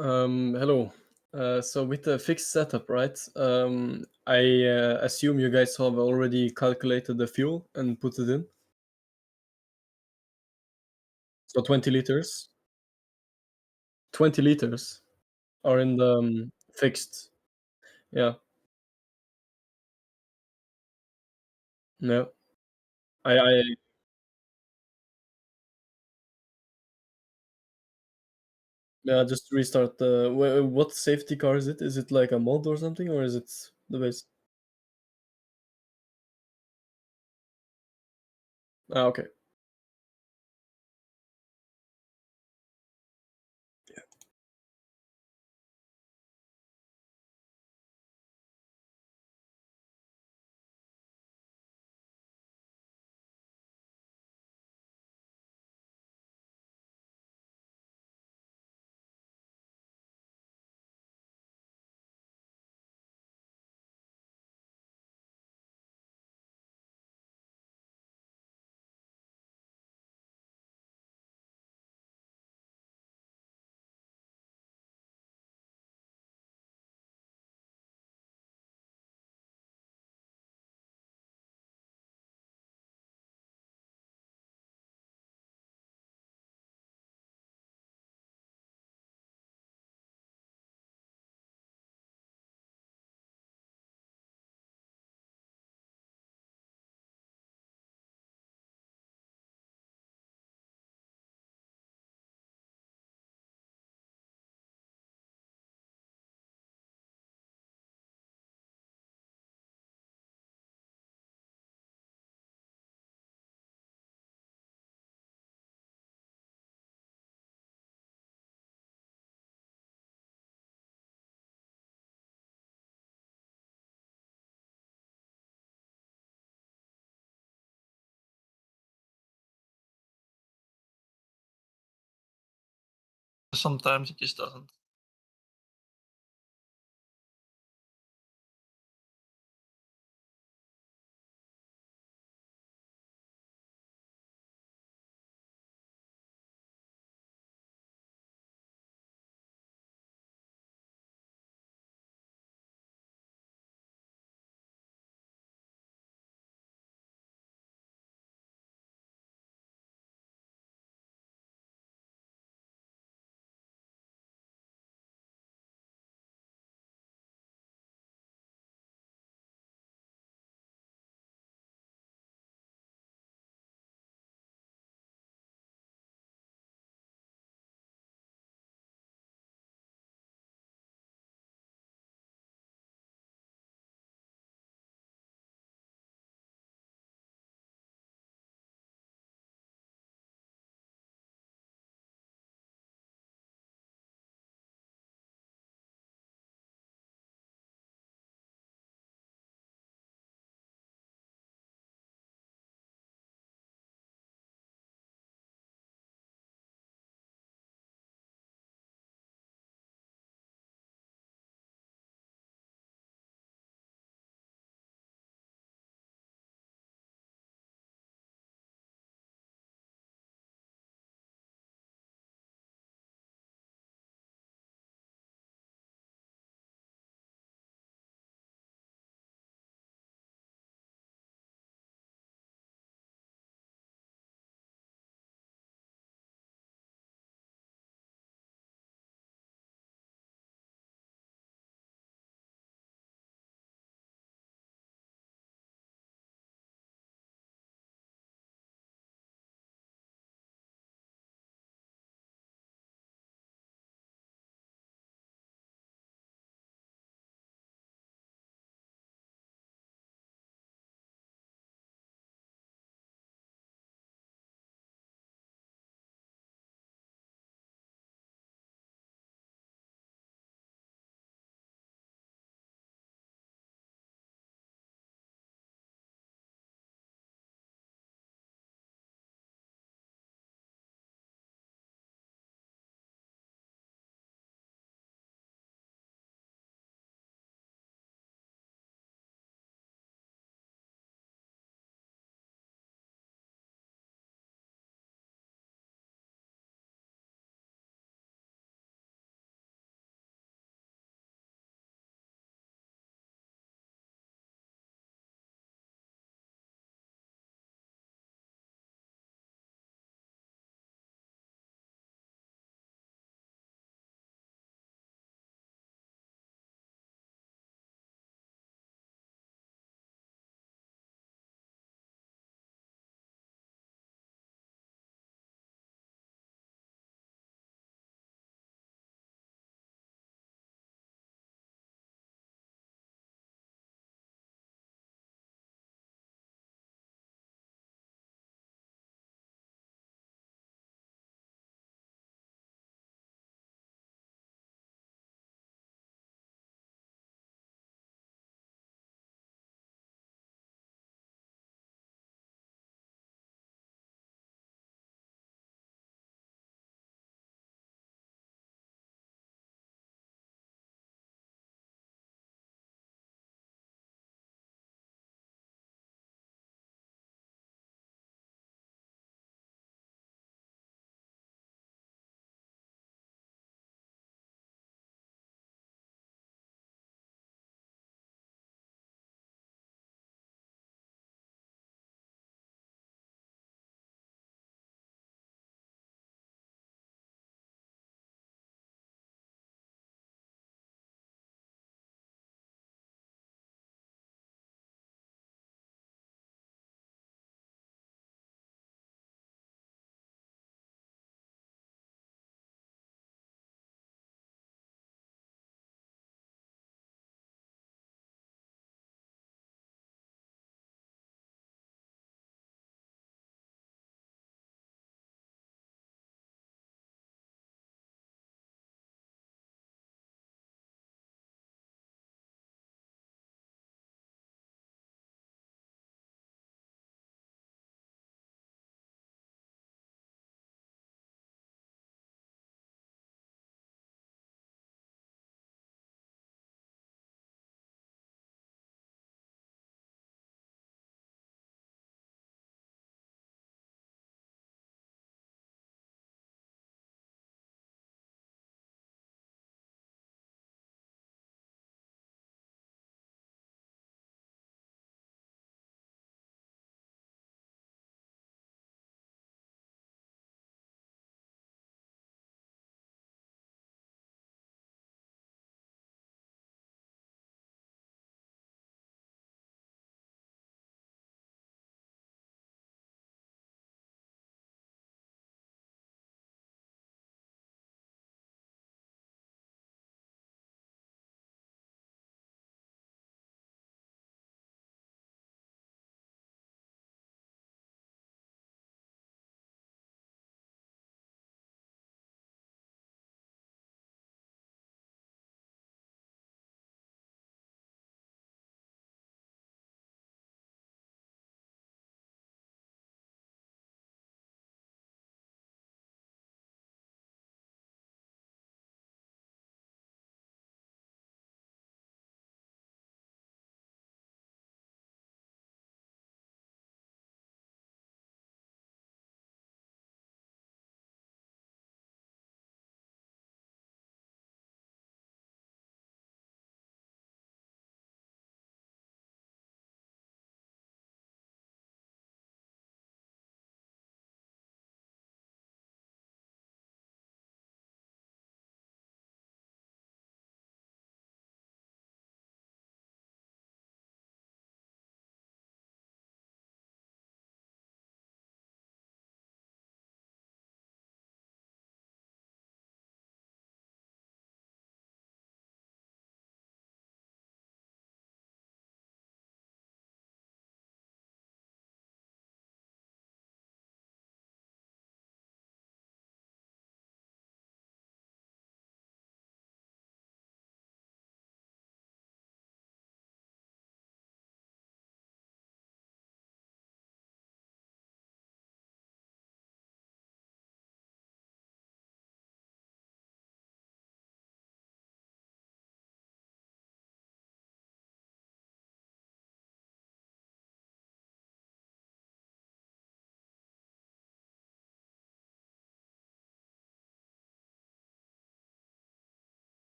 Hello. So with the fixed setup, right? I assume you guys have already calculated the fuel and put it in. So 20 liters. 20 liters are in the fixed. Yeah. No. I yeah, just restart the. What safety car is it? Is it like a mod or something, or is it the base? Ah, okay. Sometimes it just doesn't.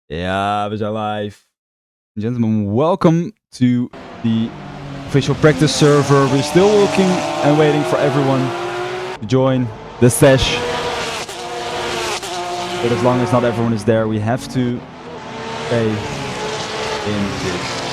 Ja, we zijn live. Gentlemen, welcome to the official practice server. We're still looking and waiting for everyone to join the sesh. But as long as not everyone is there, we have to stay in this.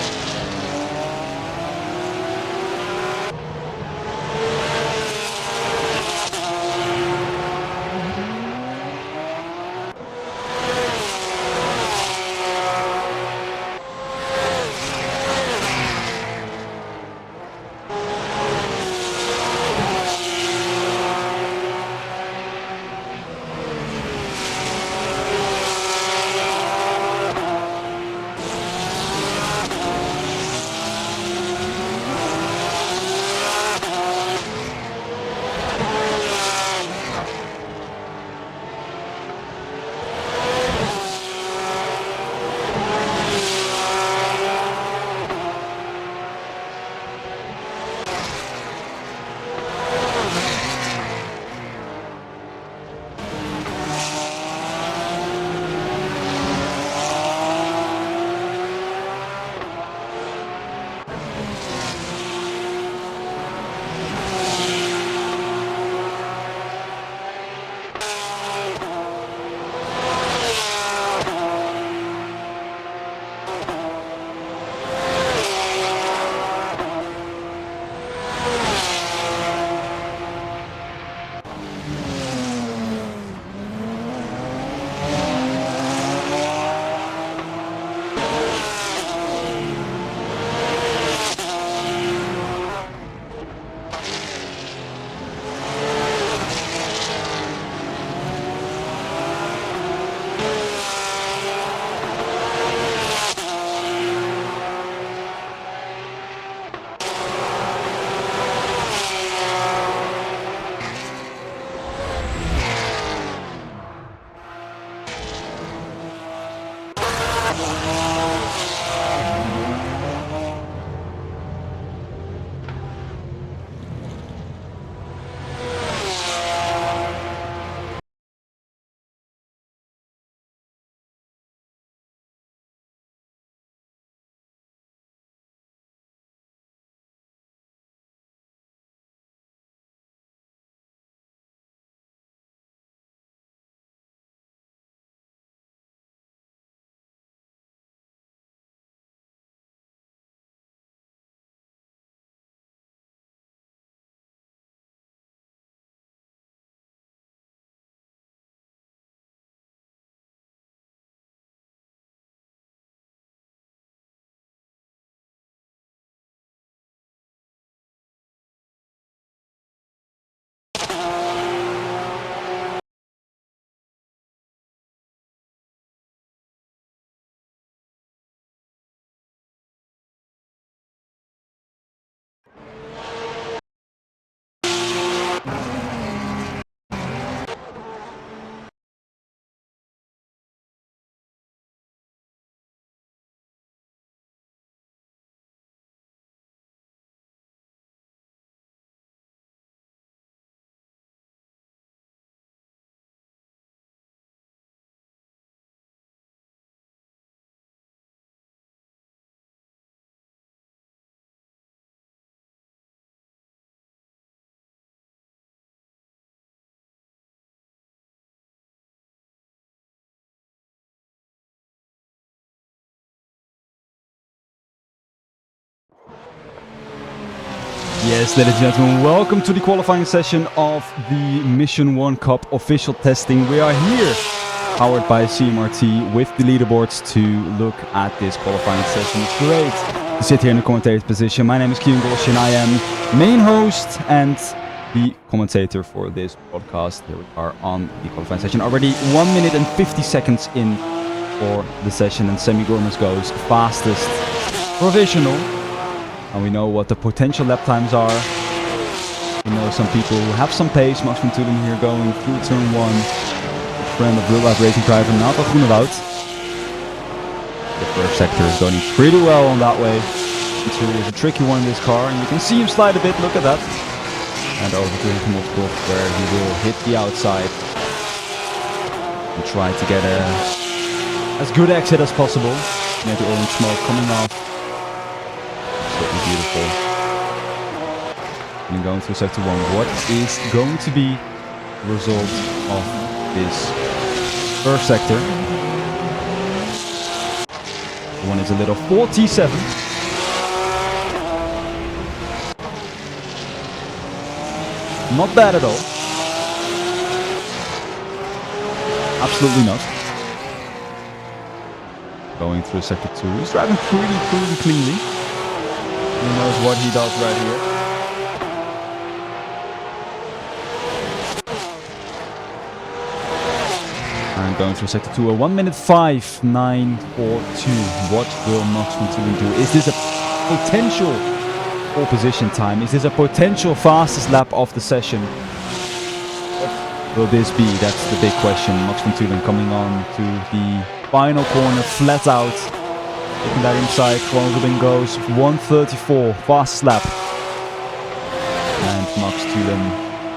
Yes, ladies and gentlemen, welcome to the qualifying session of the Mission 1 Cup official testing. We are here, powered by CMRT, with the leaderboards to look at this qualifying session. It's great to sit here in the commentator's position. My name is Kieran Golsh and I am main host and the commentator for this podcast. Here we are on the qualifying session. Already 1 minute and 50 seconds in for the session, and Semi Gourmas goes fastest provisional. And we know what the potential lap times are. We know some people who have some pace. Max van Tulen here going through turn 1. A friend of real life racing driver Nathan Groenewoud. The first sector is going pretty well on that way. It's a tricky one in this car, and you can see him slide a bit. Look at that. And over to him multiple, where he will hit the outside and try to get a as good exit as possible. You the orange smoke coming off. Absolutely beautiful. And going through sector 1. What is going to be the result of this first sector? One is a little 47. Not bad at all. Absolutely not. Going through sector 2. He's driving pretty cleanly. Who knows what he does right here. And going through sector 2. A 1 minute 5:9.42. What will Max van Tulen do? Is this a potential pole position time? Is this a potential fastest lap of the session? Will this be? That's the big question. Max van Tulen coming on to the final corner, flat out. Taking that inside. Ruben goes 1:34, fastest lap. And Max Tulen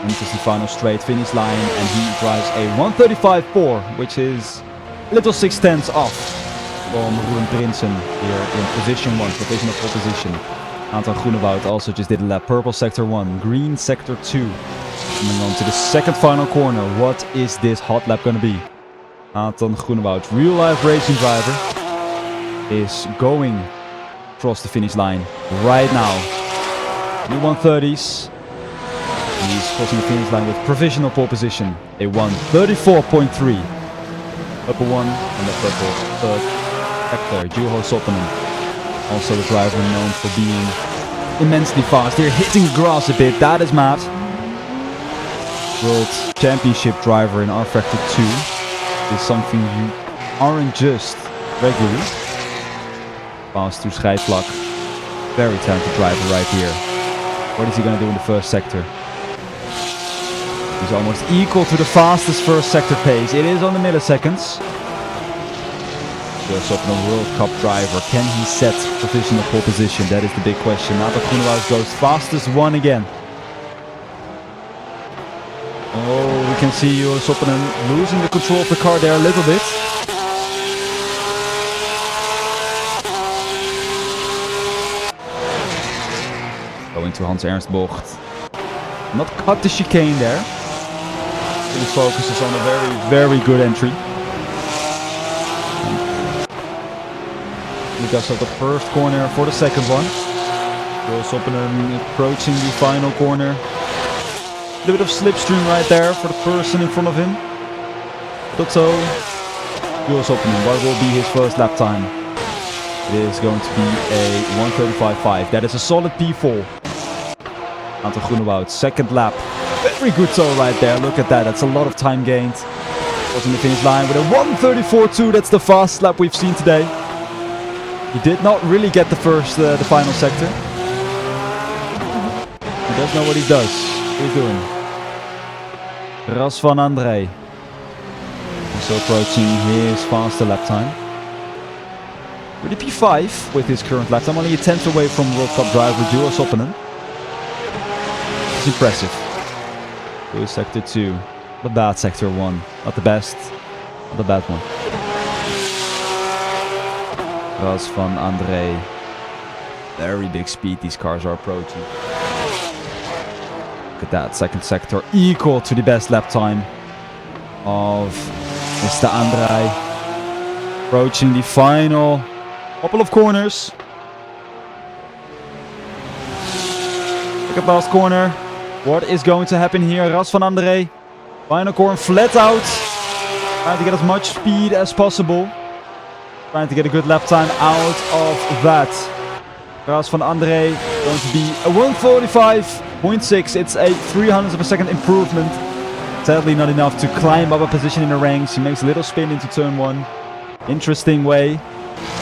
enters the final straight finish line, and he drives a 1:35.4, which is a little 6/10 off from Ruben Prinsen here in position 1, provisional pole position. Anton Groenewoud also just did a lap. Purple sector 1, green sector 2. Coming on to the second final corner. What is this hot lap going to be? Anton Groenewoud, real life racing driver, is going across the finish line right now. New 130s. He's crossing the finish line with provisional pole position. A 1:34.3. Upper 1 and the purple third sector. Juho Soppanen, also the driver known for being immensely fast. They're hitting the grass a bit. That is mad. World Championship driver in R Factor 2 is something you aren't just regularly. Fast to schijfvlak. Very talented driver right here. What is he going to do in the first sector? He's almost equal to the fastest first sector pace. It is on the milliseconds. Goes up in a World Cup driver. Can he set provisional pole position? That is the big question. Anton Groenewoud goes fastest one again. Oh, we can see Juho Soppanen losing the control of the car there a little bit. Going to Hans Ernst Bocht. Not cut the chicane there. Really focuses on a very good entry. He does up the first corner for the second one. Juho Soppanen approaching the final corner. A little bit of slipstream right there for the person in front of him. But so, Juho Soppanen, what will be his first lap time? It is going to be a 1:35.5. That is a solid P4. Anton Groenewoud, second lap. Very good toe right there. Look at that. That's a lot of time gained. Crossing the finish line with a 1:34.2. That's the fastest lap we've seen today. He did not really get the final sector. He does know what he does. What he's doing. Ras van André. Also approaching his faster lap time. With a P5 with his current lap time. Only a 10th away from World Cup driver Juho Soppanen. It's impressive. Here's sector 2. Not a bad sector 1. Not the best. Not a bad one. Ras van André. Very big speed these cars are approaching. Look at that. Second sector equal to the best lap time of Mr. André. Approaching the final couple of corners. Look at last corner. What is going to happen here? Ras van André. Final corner flat out. Trying to get as much speed as possible. Trying to get a good lap time out of that. Ras van André going to be a 1:45.6. It's a 300th of a second improvement. Sadly not enough to climb up a position in the ranks. He makes a little spin into turn 1. Interesting way.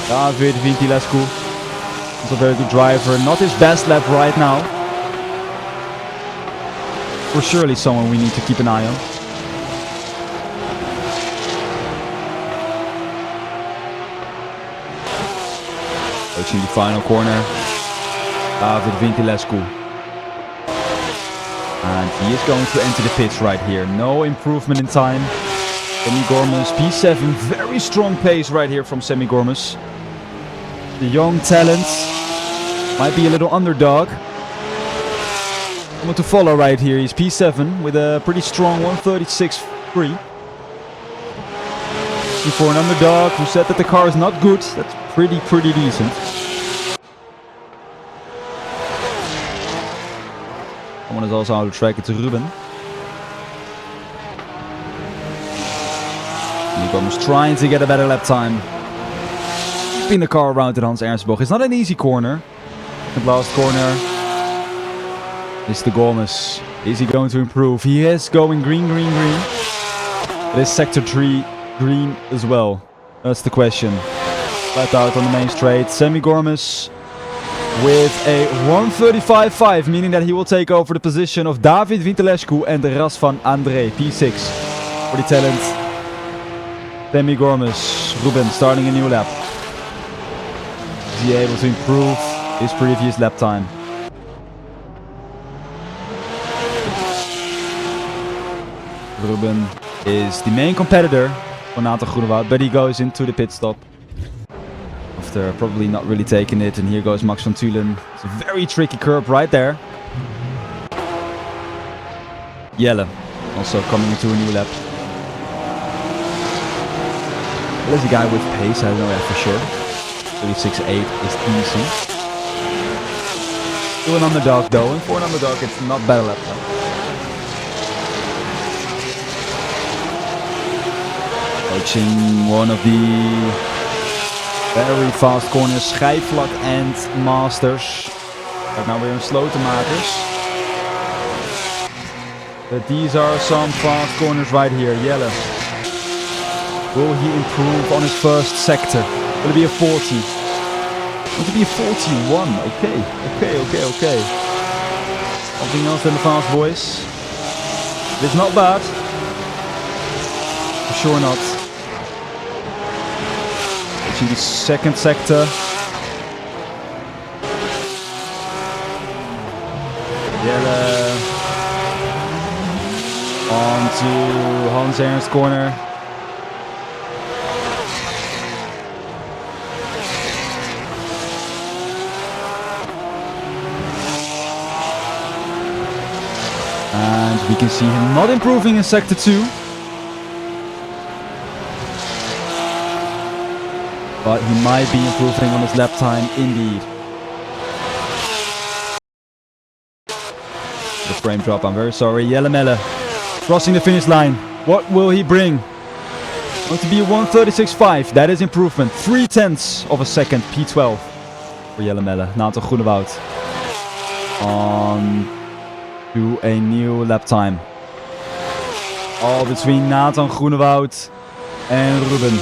David Vintilescu. He's a very good driver. Not his best lap right now. For surely someone we need to keep an eye on. Approaching the final corner. David Vintilescu. And he is going to enter the pits right here. No improvement in time. Semigormus, P7, very strong pace right here from Semigormus. The young talent might be a little underdog. Someone to follow right here. He's P7 with a pretty strong 136.3. For an underdog who said that the car is not good, that's pretty decent. Someone is also out of track. It's Ruben. Semigormus trying to get a better lap time. Keeping the car around at Hans Ernstboch. It's not an easy corner. The last corner. Mr. Gormus. Is he going to improve? He is going green. It is sector 3 green as well. That's the question. Flat out on the main straight. Semigormus with a 135.5, meaning that he will take over the position of David Wintelescu and Razvan André, P6. For the talent. Semigormus. Ruben starting a new lap. Is he able to improve his previous lap time? Ruben is the main competitor for Nathan Groenewoud, but he goes into the pit stop after probably not really taking it. And here goes Max van Tulen. It's a very tricky curb right there. Jelle also coming into a new lap. There's a guy with pace, I don't know that for sure. 36.8 is easy. To an underdog though, and for an underdog it's not bad lap time. Approaching one of the very fast corners, Schijfvlak and Masters. Right now we're in Slotenmakers. But these are some fast corners right here. Jelle. Will he improve on his first sector? Will it be a 40? Will it be a 41? Okay. Something else than the fast boys. It's not bad. For sure not. Reaching the second sector. Jelle. On to Hans Ernst corner. And we can see him not improving in sector 2. But he might be improving on his lap time indeed. The frame drop, I'm very sorry. Jelle Melle crossing the finish line. What will he bring? Going to be a 136.5. That is improvement. 0.3 of a second. P12 for Jelle Melle. Nathan Groenewoud on to a new lap time. All between Nathan Groenewoud and Ruben.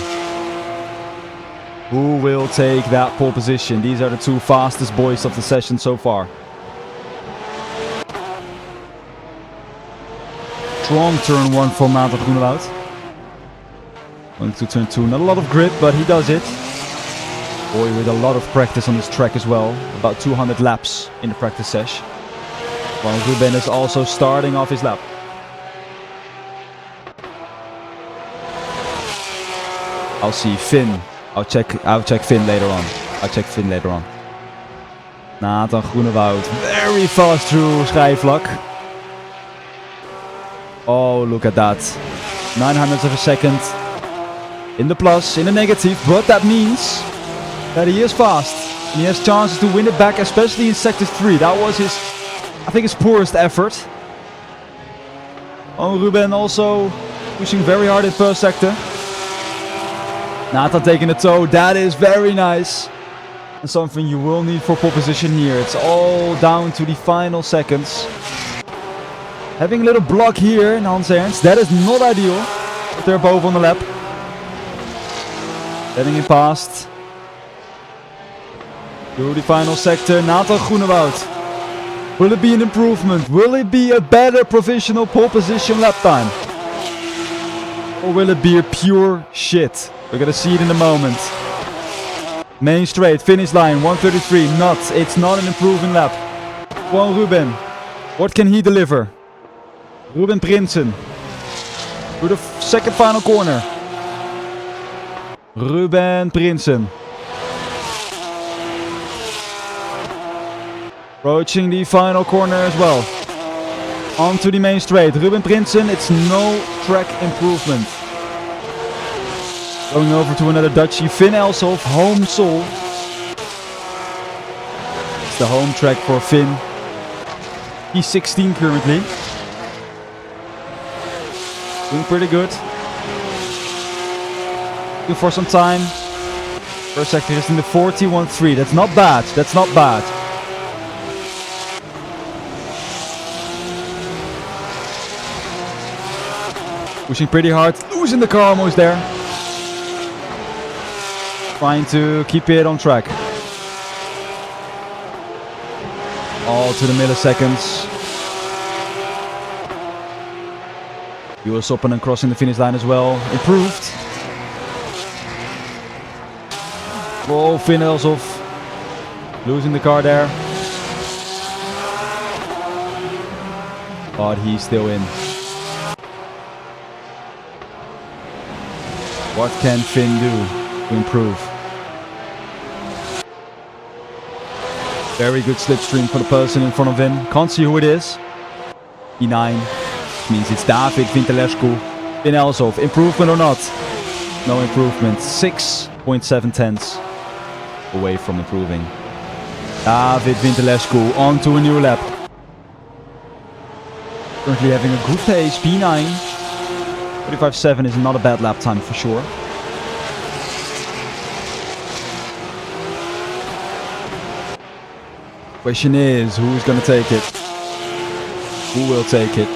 Who will take that pole position? These are the two fastest boys of the session so far. Strong turn 1 from Nathan Groenewoud. Going to turn 2. Not a lot of grip, but he does it. Boy with a lot of practice on this track as well. About 200 laps in the practice sesh. While Ruben is also starting off his lap. I'll see Finn. I'll check Finn later on. Nathan Groenewoud. Very fast through Schijfvlak. Oh, look at that. 900 of a second. In the plus, in the negative. But that means that he is fast. And he has chances to win it back, especially in sector 3. That was his, I think, his poorest effort. Oh, Ruben also pushing very hard in first sector. Nathan taking a toe. That is very nice. And something you will need for pole position here. It's all down to the final seconds. Having a little block here in Hans Ernst. That is not ideal. But they're both on the lap. Getting him past. To the final sector. Nathan Groenewoud. Will it be an improvement? Will it be a better provisional pole position lap time? Or will it be a pure shit? We're gonna see it in a moment. Main straight, finish line, 133. It's not an improving lap. Juan Ruben. What can he deliver? Ruben Prinsen. Through the second final corner. Ruben Prinsen. Approaching the final corner as well. Onto the main straight. Ruben Prinsen, it's no track improvement. Going over to another Dutchie, Finn Elshoff, home sole. It's the home track for Finn. He's 16 currently. Doing pretty good. Looking for some time. First sector is in the 41.3. That's not bad. That's not bad. Pushing pretty hard. Losing the car almost there. Trying to keep it on track. All to the milliseconds. Jules Opponen crossing the finish line as well. Improved. Oh, Finn Elshoff. Losing the car there. But he's still in. What can Finn do to improve? Very good slipstream for the person in front of him. Can't see who it is. E9. Which means it's David Vintelescu. Finn Elshoff. Improvement or not? No improvement. 6.7 tenths away from improving. David Vintelescu on to a new lap. Currently having a good pace. P9. 35.7 is not a bad lap time for sure. Question is, who's gonna take it? Who will take it?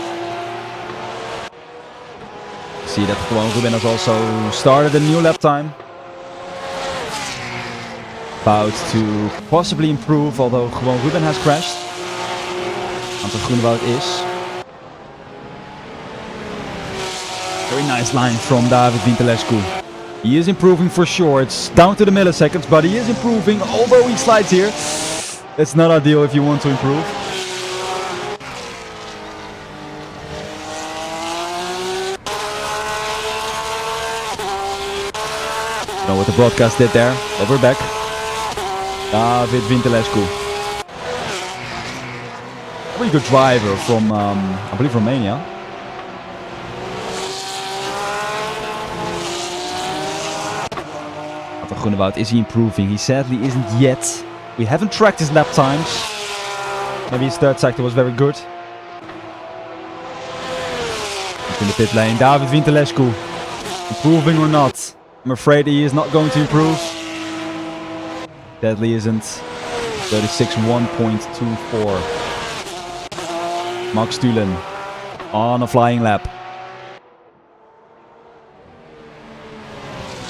See that Gewoon Ruben has also started a new lap time. About to possibly improve, although Gewoon Ruben has crashed. Anton Groenewoud is. Very nice line from David Vintelescu. He is improving for sure. It's down to the milliseconds, but he is improving, although he slides here. It's not ideal if you want to improve. I don't know what the broadcast did there, but we're back. David Vintelescu. Very good driver from, I believe, Romania. Anton Groenewoud, is he improving? He sadly isn't yet. We haven't tracked his lap times. Maybe his third sector was very good. In the pit lane, David Vintelescu. Improving or not? I'm afraid he is not going to improve. Sadly isn't. 36.1.24. Max Stulen on a flying lap.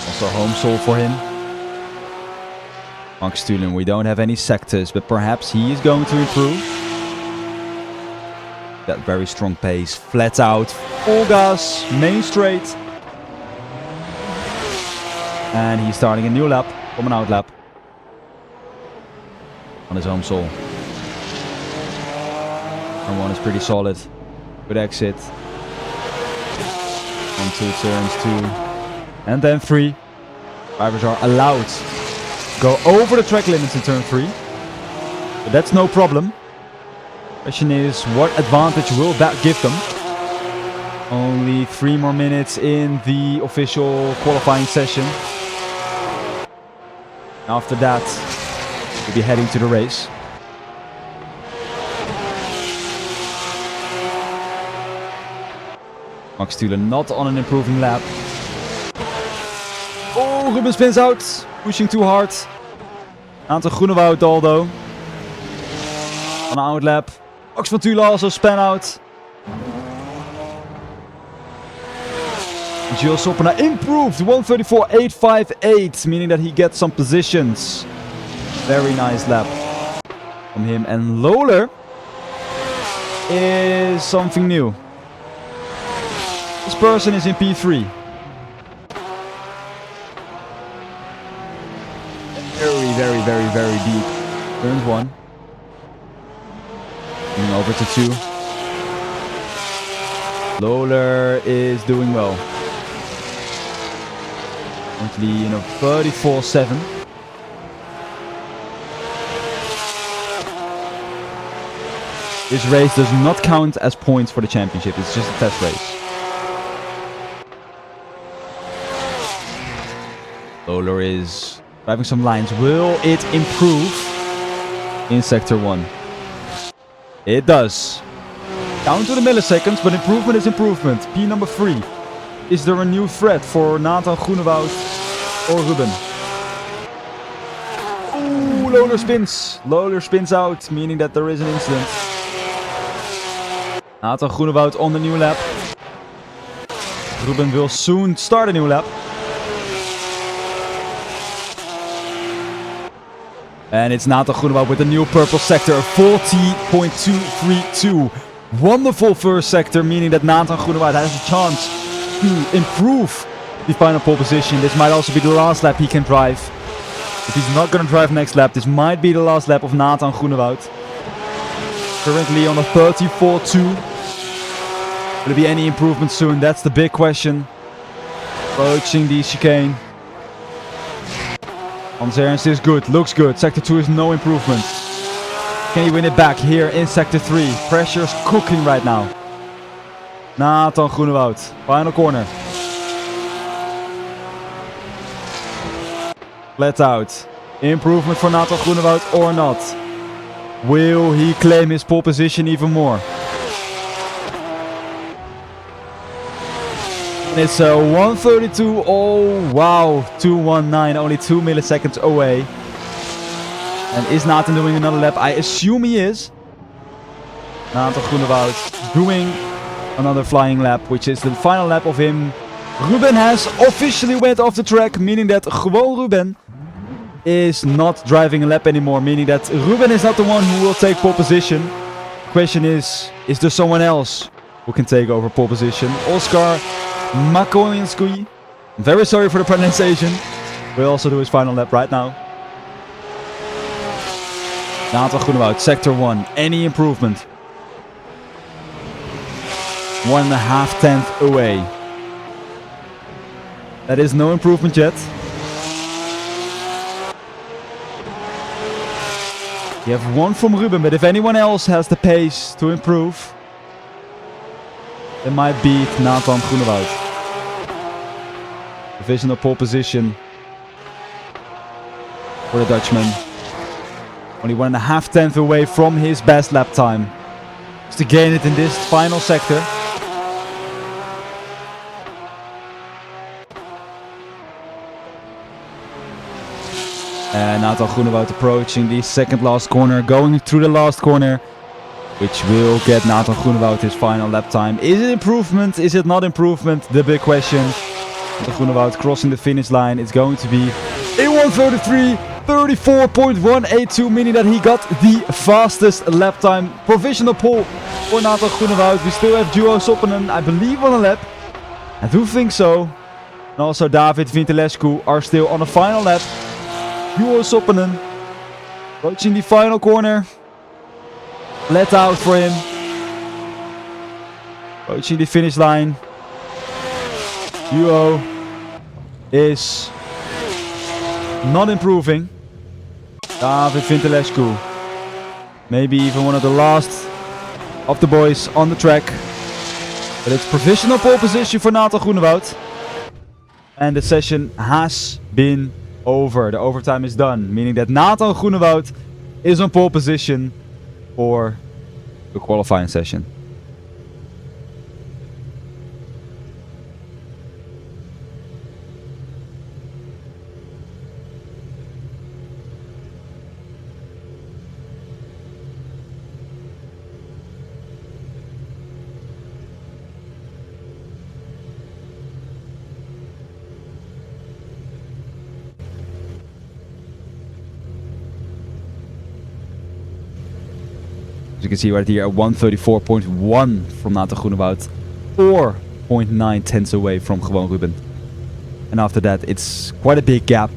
Also home sole for him. Max Stulen, we don't have any sectors, but perhaps he is going to improve. That very strong pace, flat out, full gas, main straight. And he's starting a new lap from an out lap. On his home sole. Turn 1 is pretty solid. Good exit. 1, 2 turns, 2. And then 3. Drivers are allowed go over the track limits in turn 3. But that's no problem. Question is, what advantage will that give them? Only 3 more minutes in the official qualifying session. After that, we'll be heading to the race. Max Stulen not on an improving lap. Oh, Ruben spins out. Pushing too hard. Anton Groenewoud although. On an out lap. Max van Tula also span out. Jules Opponen improved 134.858, meaning that he gets some positions. Very nice lap from him. And Lola is something new. This person is in P3. Very deep. Turns 1. Moving over to 2. Lawler is doing well. Currently in a 34-7. This race does not count as points for the championship. It's just a test race. Lawler is driving some lines. Will it improve in Sector 1? It does. Down to the milliseconds, but improvement is improvement. P number 3. Is there a new threat for Nathan Groenewoud or Ruben? Ooh, Lawler spins. Lawler spins out, meaning that there is an incident. Nathan Groenewoud on the new lap. Ruben will soon start a new lap. And it's Nathan Groenewoud with the new purple sector, 40.232. Wonderful first sector, meaning that Nathan Groenewoud has a chance to improve the final pole position. This might also be the last lap he can drive. If he's not going to drive next lap, this might be the last lap of Nathan Groenewoud. Currently on a 34.2. Will there be any improvement soon? That's the big question. Approaching the chicane. Hans Ernst is good, looks good. Sector 2 is no improvement. Can he win it back here in Sector 3? Pressure's cooking right now. Nathan Groenewoud, final corner. Flat out. Improvement for Nathan Groenewoud or not? Will he claim his pole position even more? It's a 132. Oh wow, 219, only 2 milliseconds away. And is Nathan doing another lap? I assume he is. Nathan Groenewoud doing another flying lap, which is the final lap of him. Ruben has officially went off the track, meaning that gewoon Ruben is not driving a lap anymore, meaning that Ruben is not the one who will take pole position. The question is there someone else who can take over pole position? Oscar Makoinski, very sorry for the pronunciation, will also do his final lap right now. Nathan Groenewoud, Sector 1, any improvement? 1.5 tenths away. That is no improvement yet. You have one from Ruben, but if anyone else has the pace to improve, it might beat Nathan Groenewoud. Divisional pole position for the Dutchman. Only 1.5 tenths away from his best lap time. Just to gain it in this final sector. And Nathan Groenewoud approaching the second last corner, going through the last corner, which will get Nathan Groenewoud his final lap time. Is it improvement? Is it not improvement? The big question. Nathan Groenewoud crossing the finish line. It's going to be a 1:33, 34.182, meaning that he got the fastest lap time. Provisional pole for Nathan Groenewoud. We still have Duo Soppinen, I believe, on a lap. I do think so. And also David Vintelescu are still on the final lap. Duo Soppinen approaching the final corner. Let out for him. Approaching the finish line. Duo is not improving. David Vintelescu, maybe even one of the last of the boys on the track. But it's provisional pole position for Nathan Groenewoud. And the session has been over. The overtime is done, meaning that Nathan Groenewoud is on pole position for the qualifying session. As you can see right here, a 134.1 from Nathan Groenewoud. 4.9 tenths away from gewoon Ruben. And after that, it's quite a big gap.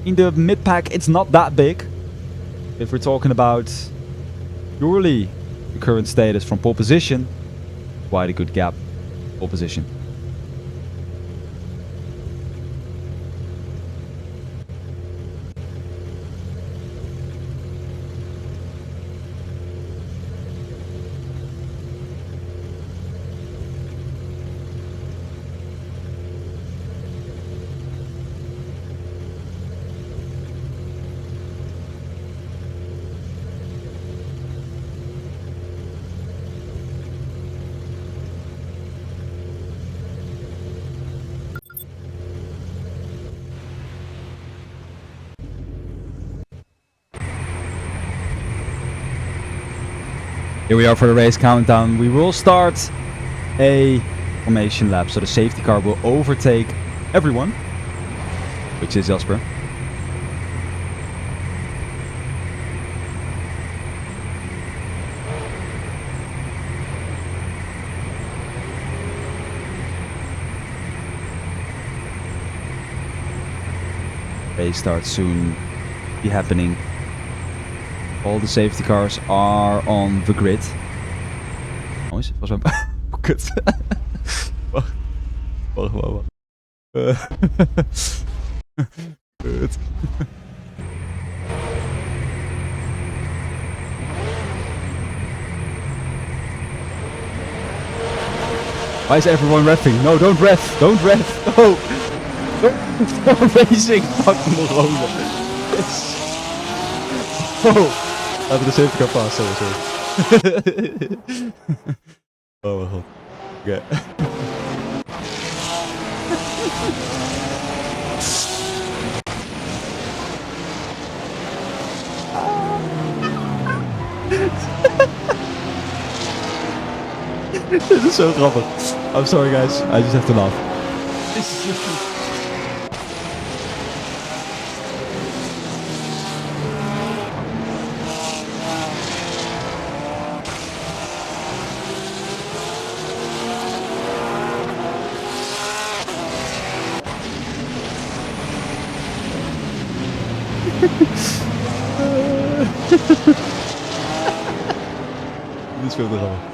In the mid-pack, it's not that big. If we're talking about purely the current status from pole position, quite a good gap. pole position. Here we are for the race countdown. We will start a formation lap, so the safety car will overtake everyone, which is Jasper. Race starts soon, be happening. All the safety cars are on the grid. Oh, is het? Was mijn... Kut. Wacht. Kut. Why is everyone reffing? No, don't ref. Don't ref. No. Don't racing. Fuck me rollen. Yes. Oh. Laten we de safety car passen. Sorry. Oh mijn god. Oké. Dit is zo grappig. I'm sorry guys, I just have to laugh. Dit is veel te grappig.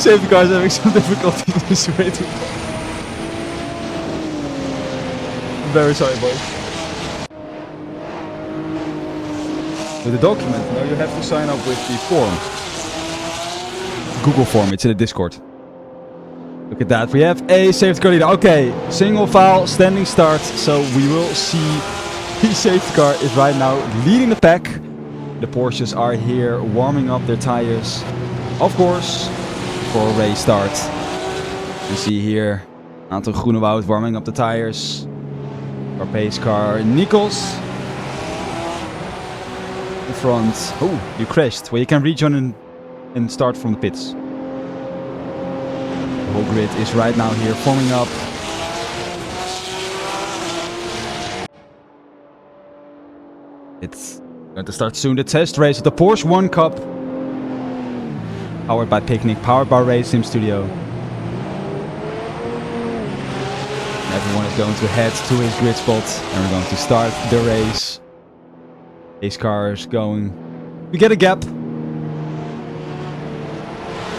Safety cars having some difficulty this way. I'm very sorry, boys. With the document, now you have to sign up with the form. Google form, it's in the Discord. Look at that, we have a safety car leader. Okay, single file, standing start. So we will see the safety car is right now leading the pack. The Porsches are here warming up their tires. Of course, for a race start. You see here, aantal Groenewoud warming up the tires. Our pace car, Nichols. In front. Oh, you crashed. Well, you can rejoin and start from the pits. The whole grid is right now here forming up. It's going to start soon. The test race at the Porsche 1 Cup. Powered by Picnic, powered by Race Sim Studio. And everyone is going to head to his grid spot. And we're going to start the race. Race cars going to get a gap.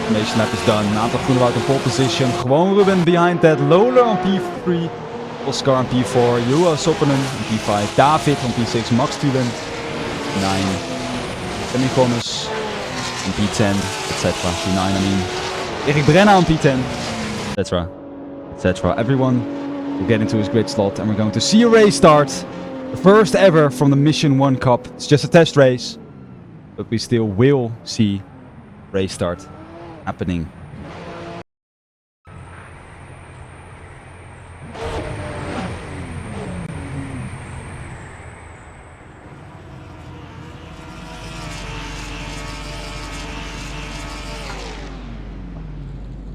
Formation lap is done. Aantal Groenewoud in pole position. Gewoon Ruben behind that. Lola on P3. Oscar on P4. Juha Soppanen on P5. David on P6. Max Tulen 9. Demi Gomez on P10. Etc. P9 I mean. Erik Brenna on P10. Etc. Etc. Everyone will get into his grid slot. And we're going to see a race start. The first ever from the Mission 1 Cup. It's just a test race. But we still will see race start happening.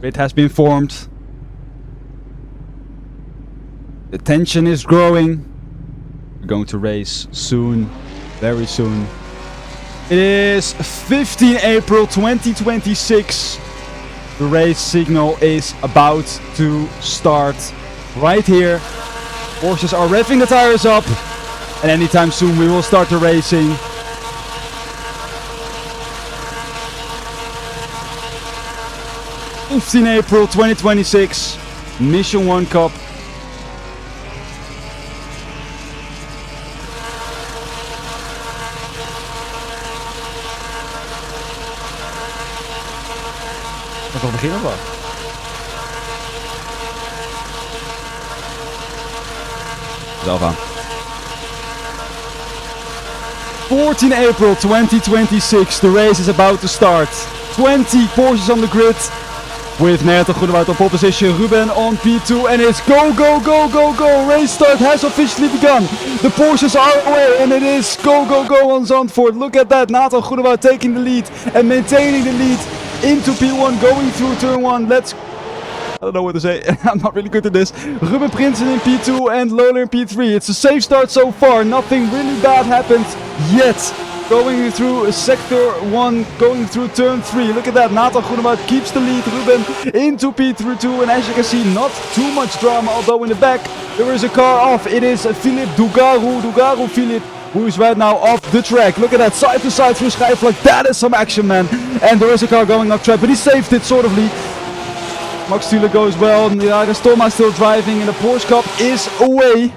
Grid has been formed. The tension is growing. We're going to race soon, very soon. It is 15 April 2026. The race signal is about to start right here. Porsches are revving the tires up. And anytime soon we will start the racing. April 2026, Mission 1 Cup. Dat is al beginnen wel. Zelf aan. 14 April 2026, the race is about to start. 20 Porsches on the grid. With Neerton Groenewoud on pole position, Ruben on P2, and it's go, go, go, go, go! Race start has officially begun. The Porsches are away, and it is go, go, go on Zandvoort. Look at that, Nathan Groenewoud taking the lead and maintaining the lead into P1, going through turn 1. I don't know what to say, I'm not really good at this. Ruben Prinsen in P2 and Lola in P3. It's a safe start so far, nothing really bad happened yet. Going through sector 1, going through turn 3. Look at that, Nathan Groenewoud keeps the lead. Ruben into P2, and as you can see, not too much drama. Although in the back, there is a car off. It is Philip Dugaru Philip, who is right now off the track. Look at that, side to side through Schijfvlak. That is some action, man. And there is a car going off track, but he saved it, sort of lead. Max Thuler goes well. Jaris Thomas still driving, and the Porsche Cup is away.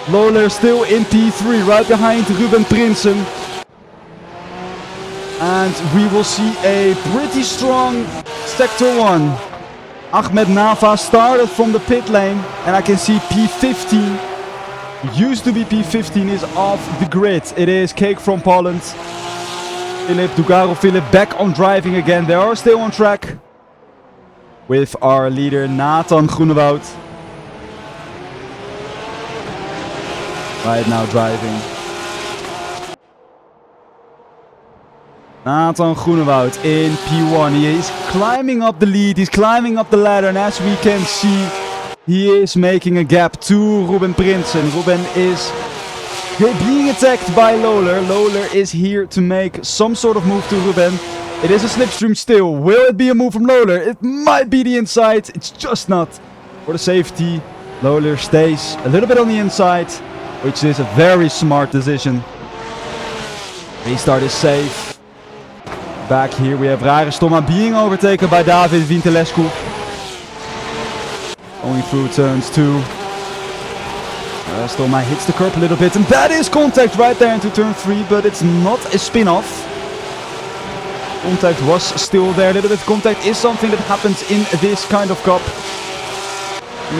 Lola still in P3, right behind Ruben Prinsen. And we will see a pretty strong sector 1. Ahmed Nava started from the pit lane, and I can see P15, used to be P15, is off the grid. It is Cake from Poland. Philip back on driving again. They are still on track with our leader Nathan Groenewoud. Right now driving. Nathan Groenewoud in P1. He is climbing up the lead. He's climbing up the ladder. And as we can see, he is making a gap to Ruben Prinsen. Ruben is being attacked by Lola. Lola is here to make some sort of move to Ruben. It is a slipstream still. Will it be a move from Lola? It might be the inside. It's just not. For the safety, Lola stays a little bit on the inside, which is a very smart decision. Restart is safe. Back here we have Rares Thomas being overtaken by David Vintelescu. Going through turns 2. Rares Thomas hits the curb a little bit, and that is contact right there into turn 3, but it's not a spin-off. Contact was still there. A little bit of contact is something that happens in this kind of cup.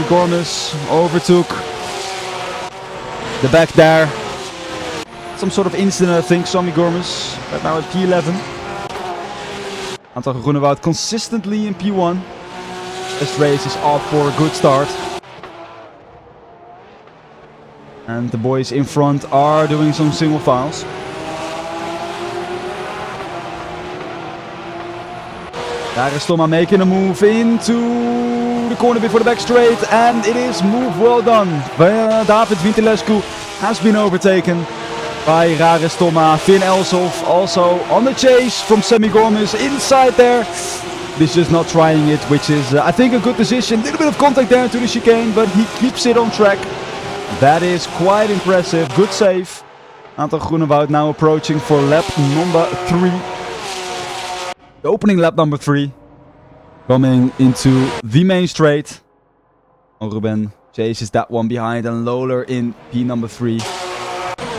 Gormus overtook the back there. Some sort of incident, I think. Sammy Gormus right now at P11. Nathan Groenewoud consistently in P1. This race is off for a good start. And the boys in front are doing some single files. Rares Thomas making a move into the corner before the back straight, and it is move well done. David Vintelescu has been overtaken by Rares Thomas. Finn Elshoff also on the chase from Sammy Gormus inside there. He's just not trying it, which is I think a good decision. A little bit of contact there into the chicane, but he keeps it on track. That is quite impressive. Good save. Nathan Groenewoud now approaching for lap number 3. The opening lap number 3. Coming into the main straight. Ruben chases that one behind, and Lola in P number 3.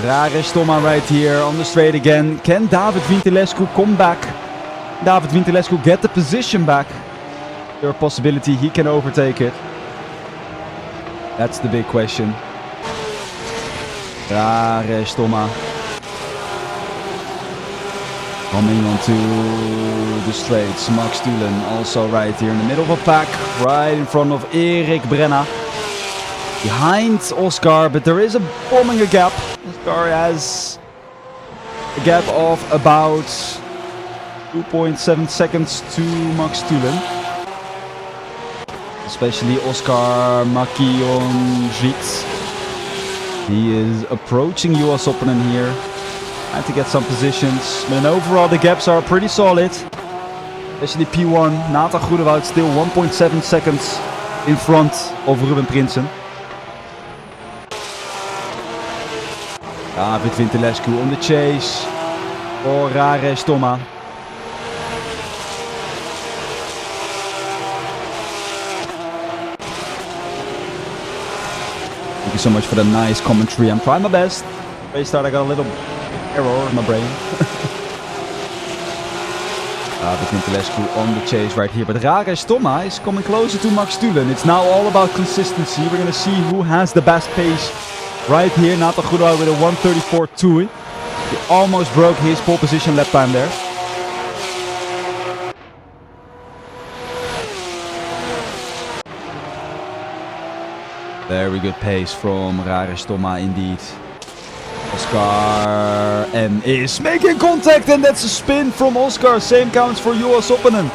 Rares Thomas right here on the straight again. Can David Vintelescu come back? David Vintelescu get the position back? There a possibility he can overtake it? That's the big question. Rares Thomas coming onto the straights. Max Thulen also right here in the middle of a pack, right in front of Erik Brenna. Behind Oscar, but there is a forming a gap. Oscar has a gap of about 2.7 seconds to Max Thulen. Especially Oscar Makionjic. He is approaching US opponent here. Trying to get some positions. But overall the gaps are pretty solid. Especially P1. Nathan Groenewoud still 1.7 seconds in front of Ruben Prinsen. David Vintilescu on the chase for Rares Toma. Thank you so much for the nice commentary. I'm trying my best. Race start, I got a little error in my brain. David Vintilescu on the chase right here. But Rares Toma is coming closer to Max Tulen. It's now all about consistency. We're going to see who has the best pace right here. Nathan Goedouw with a 1:34.2. He almost broke his pole position lap time there. Very good pace from Rares Toma indeed. Oscar and is making contact, and that's a spin from Oscar. Same counts for Juho Soppanen.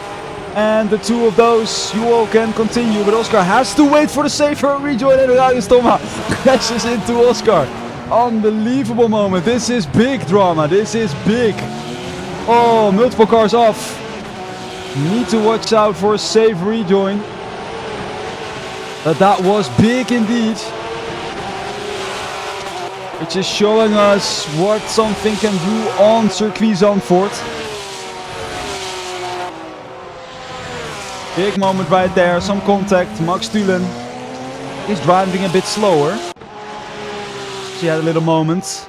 And the two of those, Juho can continue, but Oscar has to wait for the safer rejoin, and Rares Toma crashes into Oscar. Unbelievable moment. This is big drama. This is big. Oh, multiple cars off. Need to watch out for a safe rejoin. But that was big indeed. Which is showing us what something can do on Circuit Zandvoort. Big moment right there, some contact. Max Tulen is driving a bit slower. She had a little moment.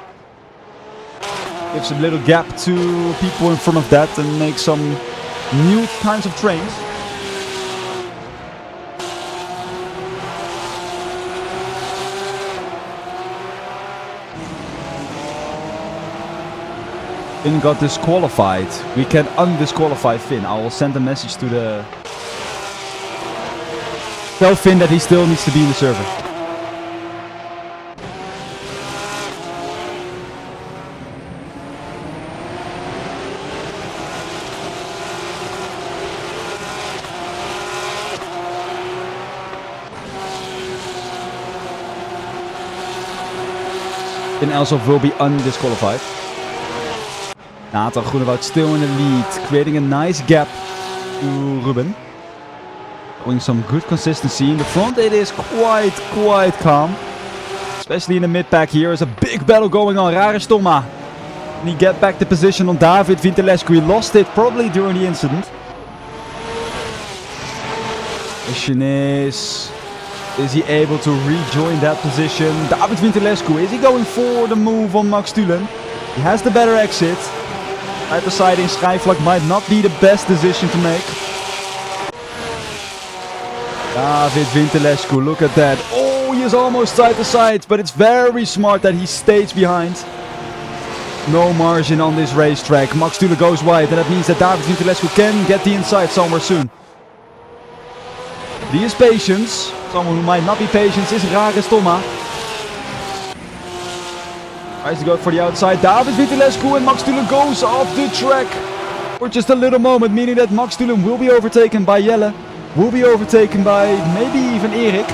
Gives a little gap to people in front of that and makes some new kinds of trains. Finn got disqualified. We can undisqualify Finn. I will send a message to the... Tell Finn that he still needs to be in the server. Finn also will be undisqualified. Nathan Groenewoud still in the lead, creating a nice gap to Ruben. Showing some good consistency. In the front it is quite calm. Especially in the mid-pack here. There's a big battle going on. Rares Toma. And he get back the position on David Vintilescu. He lost it probably during the incident. Question is he able to rejoin that position? David Vintilescu, is he going for the move on Max Tulen? He has the better exit. At the side in Schijfvlak might not be the best decision to make. David Vintilescu, look at that. Oh, he is almost side to side, but it's very smart that he stays behind. No margin on this racetrack. Max Tulen goes wide, and that means that David Vintilescu can get the inside somewhere soon. He is patience. Someone who might not be patient is Rares Toma. Tries to go for the outside. David Vintilescu, and Max Tulen goes off the track for just a little moment, meaning that Max Tulen will be overtaken by Jelle, will be overtaken by maybe even Erik.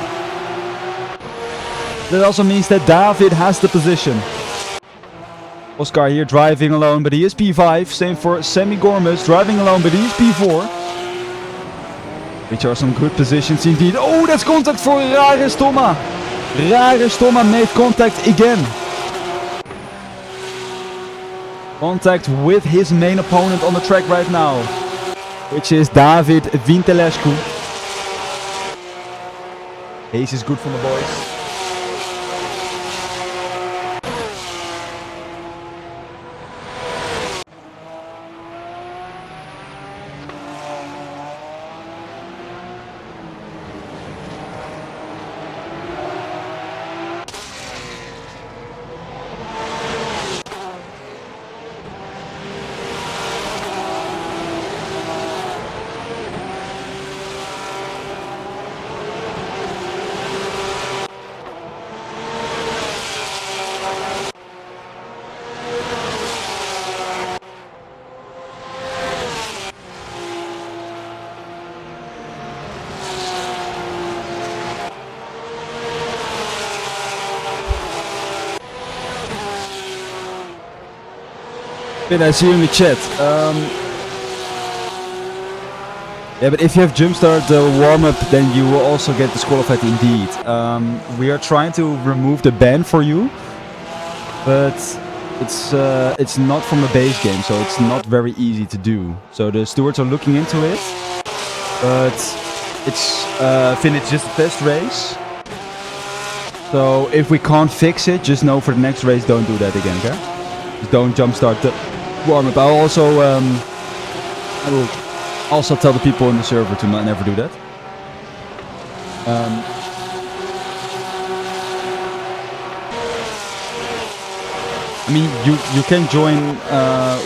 That also means that David has the position. Oscar here driving alone, but he is P5. Same for Sammy Gormes, driving alone, but he is P4. Which are some good positions indeed. Oh, that's contact for Rares Toma. Rares Toma made contact again. Contact with his main opponent on the track right now, which is David Vintilescu. Ace is good from the boys. I see you in the chat. Yeah, but if you have jumpstart the warm-up, then you will also get disqualified indeed. We are trying to remove the ban for you. but it's not from a base game, so it's not very easy to do. So the stewards are looking into it, but it's finished just a test race. So if we can't fix it, just know for the next race, don't do that again, okay? Just don't jumpstart the warm-up. I will also tell the people in the server to never do that. I mean, you can join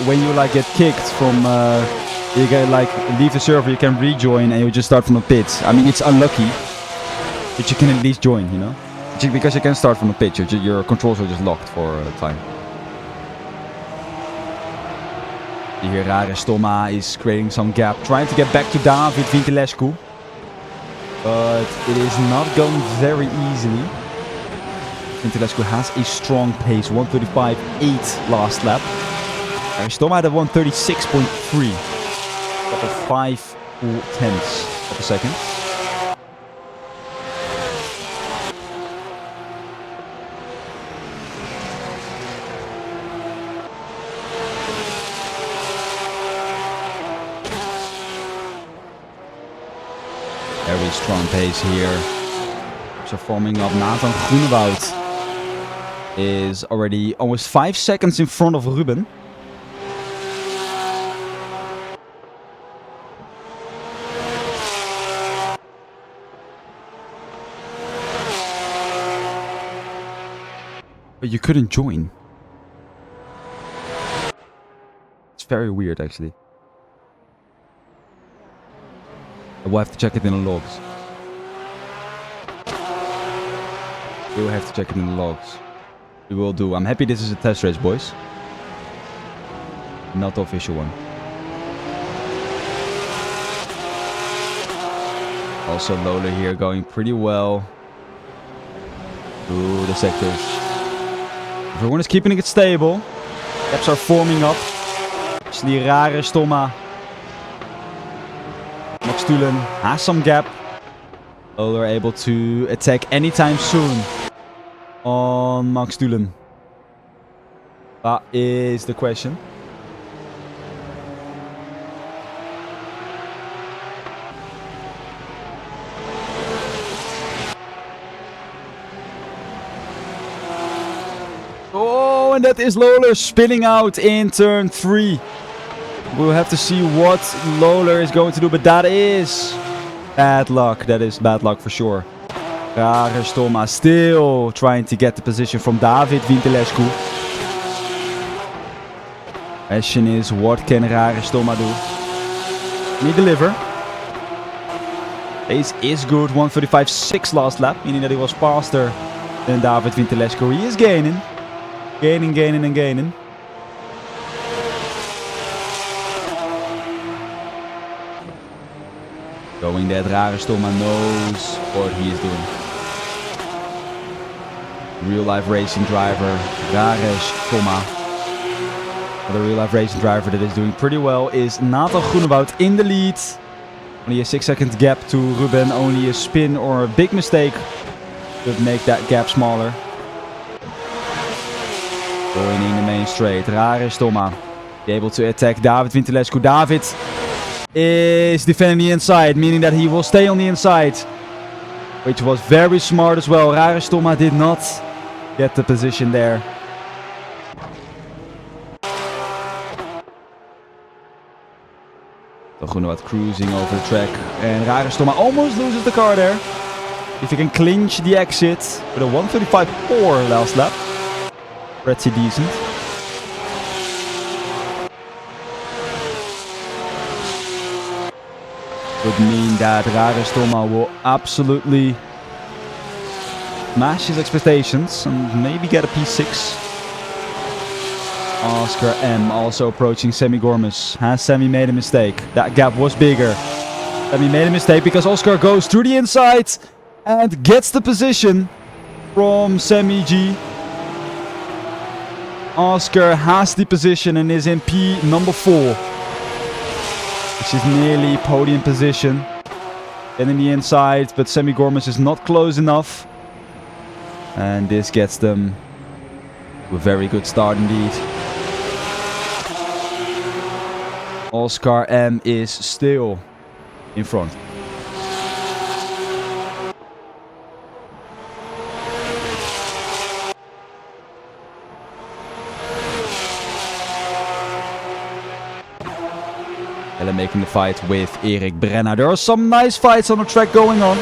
when you like get kicked from. You can like leave the server. You can rejoin and you just start from the pits. I mean, it's unlucky, but you can at least join. You know, because you can start from the pit. Your controls are just locked for a time. Here, Rare Stoma is creating some gap, trying to get back to David Vintilescu, but it is not going very easily. Vintilescu has a strong pace, 1:35.8 last lap. Stoma had a 1:36.3, up of 5/10 of a second. Very strong pace here. So forming up, Nathan Groenewoud is already almost 5 seconds in front of Ruben. But you couldn't join. It's very weird, actually. We'll have to check it in the logs. We will have to check it in the logs. We will do. I'm happy this is a test race, boys. Not the official one. Also Lola here going pretty well. Through the sectors. Everyone is keeping it stable. Gaps are forming up. Actually, Rare Stoma. Max Tulen has some gap. Lola able to attack anytime soon on Max Tulen. That is the question. Oh, and that is Lola spinning out in turn 3. We'll have to see what Lola is going to do, but that is bad luck. That is bad luck for sure. Rare Stoma still trying to get the position from David Vintilescu. Question is, what can Rare Stoma do? Can he deliver? Pace is good, 1:35.6 last lap, meaning that he was faster than David Vintilescu. He is gaining. Gaining and gaining. Showing that Rare Stoma knows what he is doing. Real life racing driver, Rare Stoma. The real life racing driver that is doing pretty well is Nathan Groenewoud in the lead. Only a 6-second gap to Ruben. Only a spin or a big mistake could make that gap smaller. Going in the main straight, Rare Stoma be able to attack David Vintilescu. David is defending the inside, meaning that he will stay on the inside, which was very smart as well. Rare Stoma did not get the position there. So Groenewoud cruising over the track, and Rare Stoma almost loses the car there. If he can clinch the exit with a 1:35.4 last lap, pretty decent. Would mean that Rare Stoma will absolutely smash his expectations and maybe get a P6. Oscar M also approaching Sammy Gormes. Has Sammy made a mistake? That gap was bigger. Sammy made a mistake because Oscar goes through the inside and gets the position from Sammy G. Oscar has the position and is in P number 4. Which is nearly podium position. Getting the inside, but Sammy Gormes is not close enough. And this gets them A very good start indeed. Oscar M is still in front. Jelle making the fight with Erik Brenna. There are some nice fights on the track going on.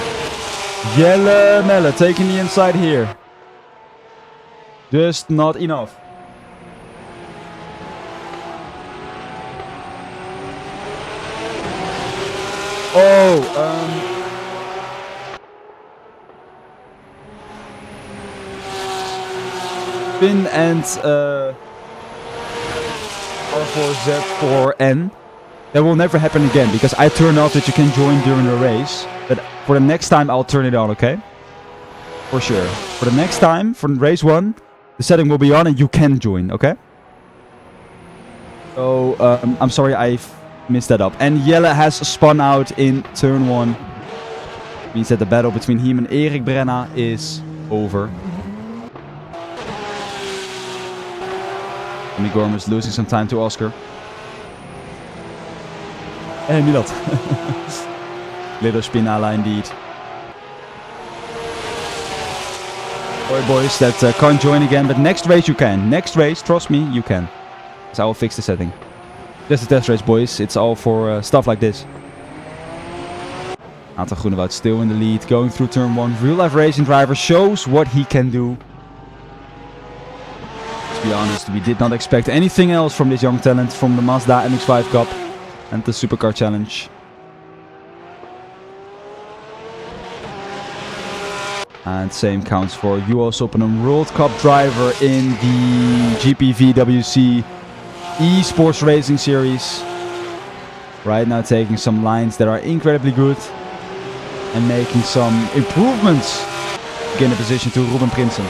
Jelle Melle taking the inside here. Just not enough. Oh, Finn and R4Z4N. That will never happen again because I turned off that you can join during the race. But for the next time, I'll turn it on, okay? For sure. For the next time, for race 1, the setting will be on and you can join, okay? So, I'm sorry I messed that up. And Jelle has spun out in turn 1. Means that the battle between him and Erik Brenna is over. Tommy Gorm is losing some time to Oscar. Hey, niet dat. Little Spinala indeed. Sorry boys that can't join again, but next race you can. Next race, trust me, you can. So I will fix the setting. Just a test race boys, it's all for stuff like this. Nathan Groenewoud still in the lead, going through turn 1. Real life racing driver shows what he can do. To be honest, we did not expect anything else from this young talent from the Mazda MX-5 Cup and the Supercar Challenge. And same counts for US Open and World Cup driver in the GPVWC Esports Racing Series. Right now taking some lines that are incredibly good and making some improvements to gain a position to Ruben Prinsen.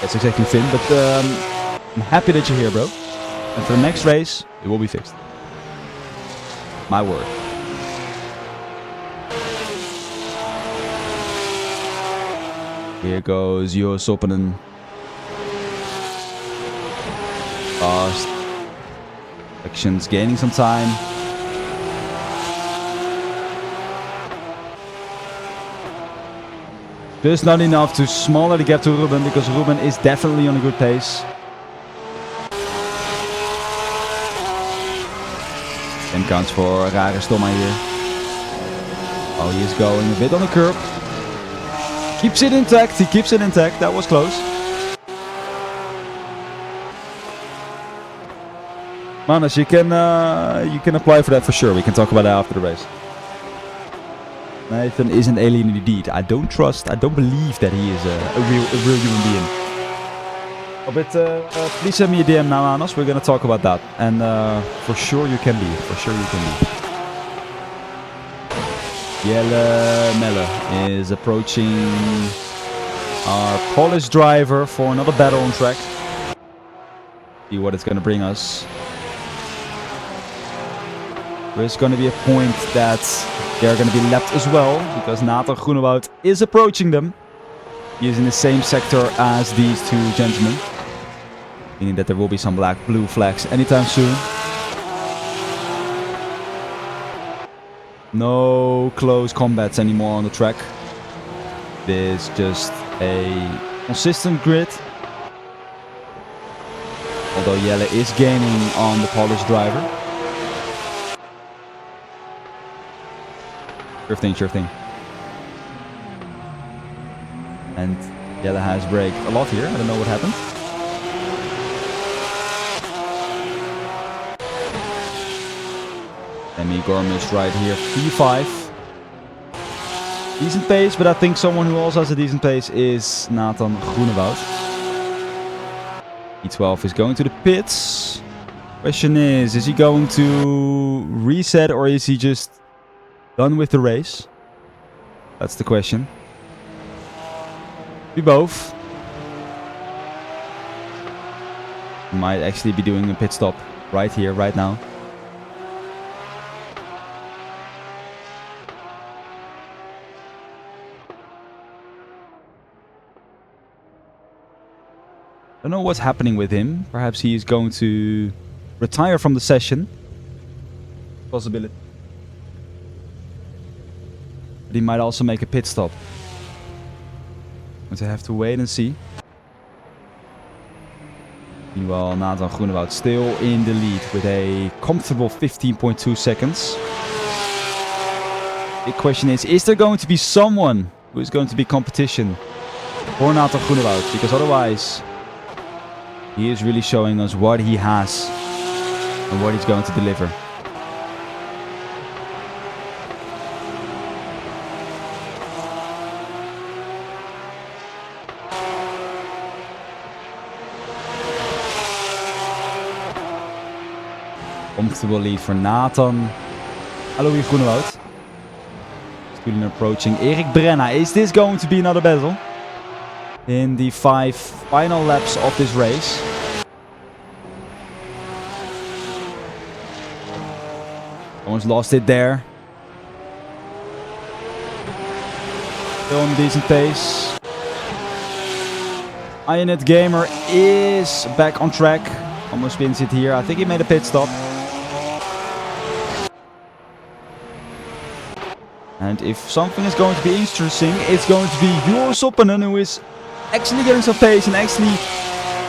That's exactly Finn, but I'm happy that you're here, bro. And for the next race, it will be fixed. My word. Here goes Jo Soppenen. Fast. Actions gaining some time. Just not enough to smaller the gap to Ruben, because Ruben is definitely on a good pace. Same counts for Rare Stoma here. Oh, he is going a bit on the curb. Keeps it intact, he keeps it intact. That was close. Manas, you can apply for that for sure. We can talk about that after the race. Nathan is an alien indeed. I don't believe that he is a real human being. Oh, but please send me a DM now, Manas. We're gonna talk about that. And for sure you can be. For sure you can be. Jelle Melle is approaching our Polish driver for another battle on track. See what it's gonna bring us. There's going to be a point that they're going to be lapped as well, because Nathan Groenewoud is approaching them. He is in the same sector as these two gentlemen, meaning that there will be some blue flags anytime soon. No close combats anymore on the track. This is just a consistent grid. Although Jelle is gaining on the Polish driver. Sure thing, sure thing. And Jelle has braked a lot here. I don't know what happened. Demi Gormis right here, P5. Decent pace, but I think someone who also has a decent pace is Nathan Groenewoud. P12 is going to the pits. Question is he going to reset or is he just done with the race? That's the question. We both. Might actually be doing a pit stop right here, right now. Don't know what's happening with him. Perhaps he is going to retire from the session. Possibility. But he might also make a pit stop. Going to have to wait and see. Meanwhile, Nathan Groenewoud still in the lead with a comfortable 15.2 seconds. Big question is there going to be someone who is going to be competition for Nathan Groenewoud? Because otherwise, he is really showing us what he has and what he's going to deliver. Comfortable lead for Nathan. Alois Groenewoud. Student approaching Erik Brenna. Is this going to be another battle? In the 5 final laps of this race. Almost lost it there. Still on a decent pace. Ionet Gamer is back on track. Almost wins it here. I think he made a pit stop. And if something is going to be interesting, it's going to be Juro Soppanen, who is actually getting some pace and actually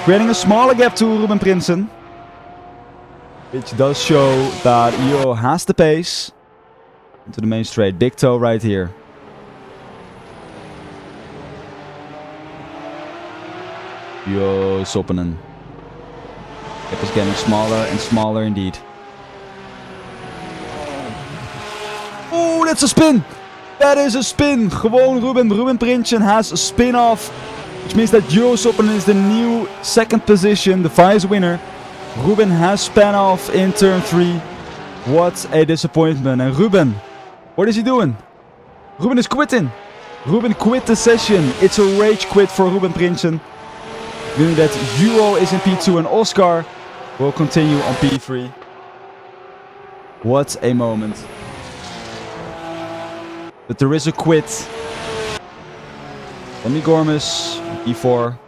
creating a smaller gap to Ruben Prinsen. Which does show that Juro has the pace. Into the main straight. Big toe right here. Juro Soppanen. Gap is getting smaller and smaller indeed. Oh, that's a spin! That is a spin! Gewoon Ruben Prinsen has a spin off. Which means that Juro Soppanen is the new second position, the vice winner. Ruben has spun off in turn 3. What a disappointment. And Ruben, what is he doing? Ruben is quitting. Ruben quit the session. It's a rage quit for Ruben Prinsen. Meaning that Juro is in P2 and Oscar will continue on P3. What a moment. But there is a quit. Tommy Gormus, E4.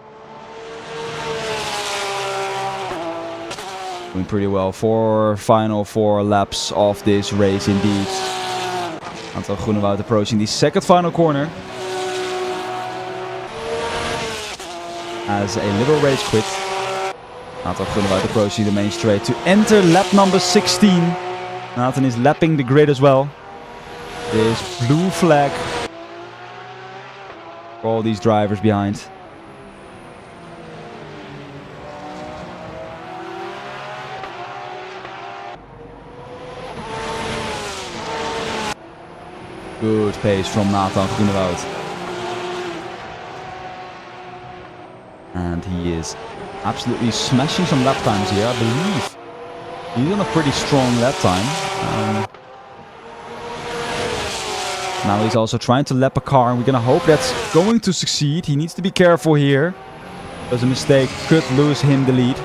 Doing pretty well for final 4 laps of this race indeed. Nathan Groenewoud approaching the second final corner. As a little rage quit. Nathan Groenewoud approaching the main straight to enter lap number 16. Nathan is lapping the grid as well. This blue flag for all these drivers behind. Good pace from Nathan Groenewoud. And he is absolutely smashing some lap times here, I believe. He's on a pretty strong lap time. Now he's also trying to lap a car, and we're gonna hope that's going to succeed. He needs to be careful here, because a mistake could lose him the lead.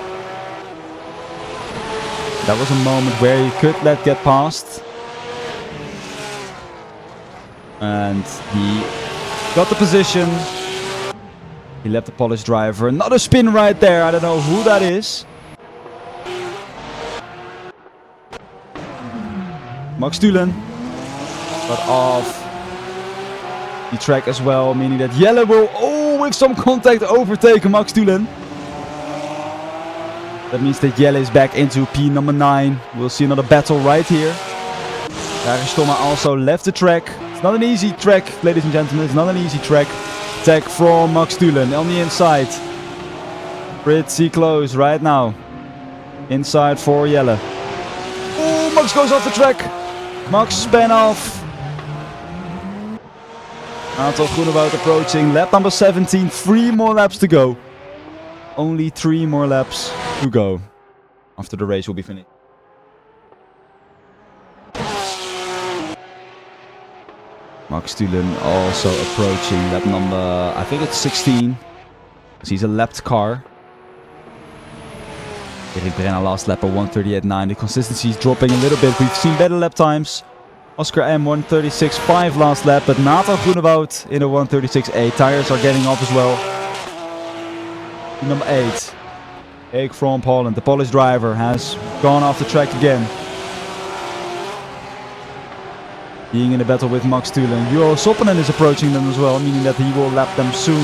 That was a moment where he could let get past. And he got the position. He left the Polish driver. Another spin right there. I don't know who that is. Max Tulen got off the track as well, meaning that Jelle will, with some contact, overtake Max Tulen. That means that Jelle is back into P number 9. We'll see another battle right here. Stomme also left the track. It's not an easy track, ladies and gentlemen. It's not an easy track. Attack from Max Tulen on the inside. Pretty close right now. Inside for Jelle. Oh, Max goes off the track. Max span off. Nathan Groenewoud approaching lap number 17. 3 more laps to go. Only 3 more laps to go. After the race will be finished. Max Tulen also approaching lap number, I think it's 16. Because he's a lapped car. Erik Brenna last lap at 1:38.9. The consistency is dropping a little bit. We've seen better lap times. Oscar M 1:36.5 last lap, but Nathan Groenewoud in a 1:36.8. Tires are getting off as well. Number 8. Egg from Poland. The Polish driver has gone off the track again. Being in a battle with Max Tulen. Juho Soppanen is approaching them as well, meaning that he will lap them soon.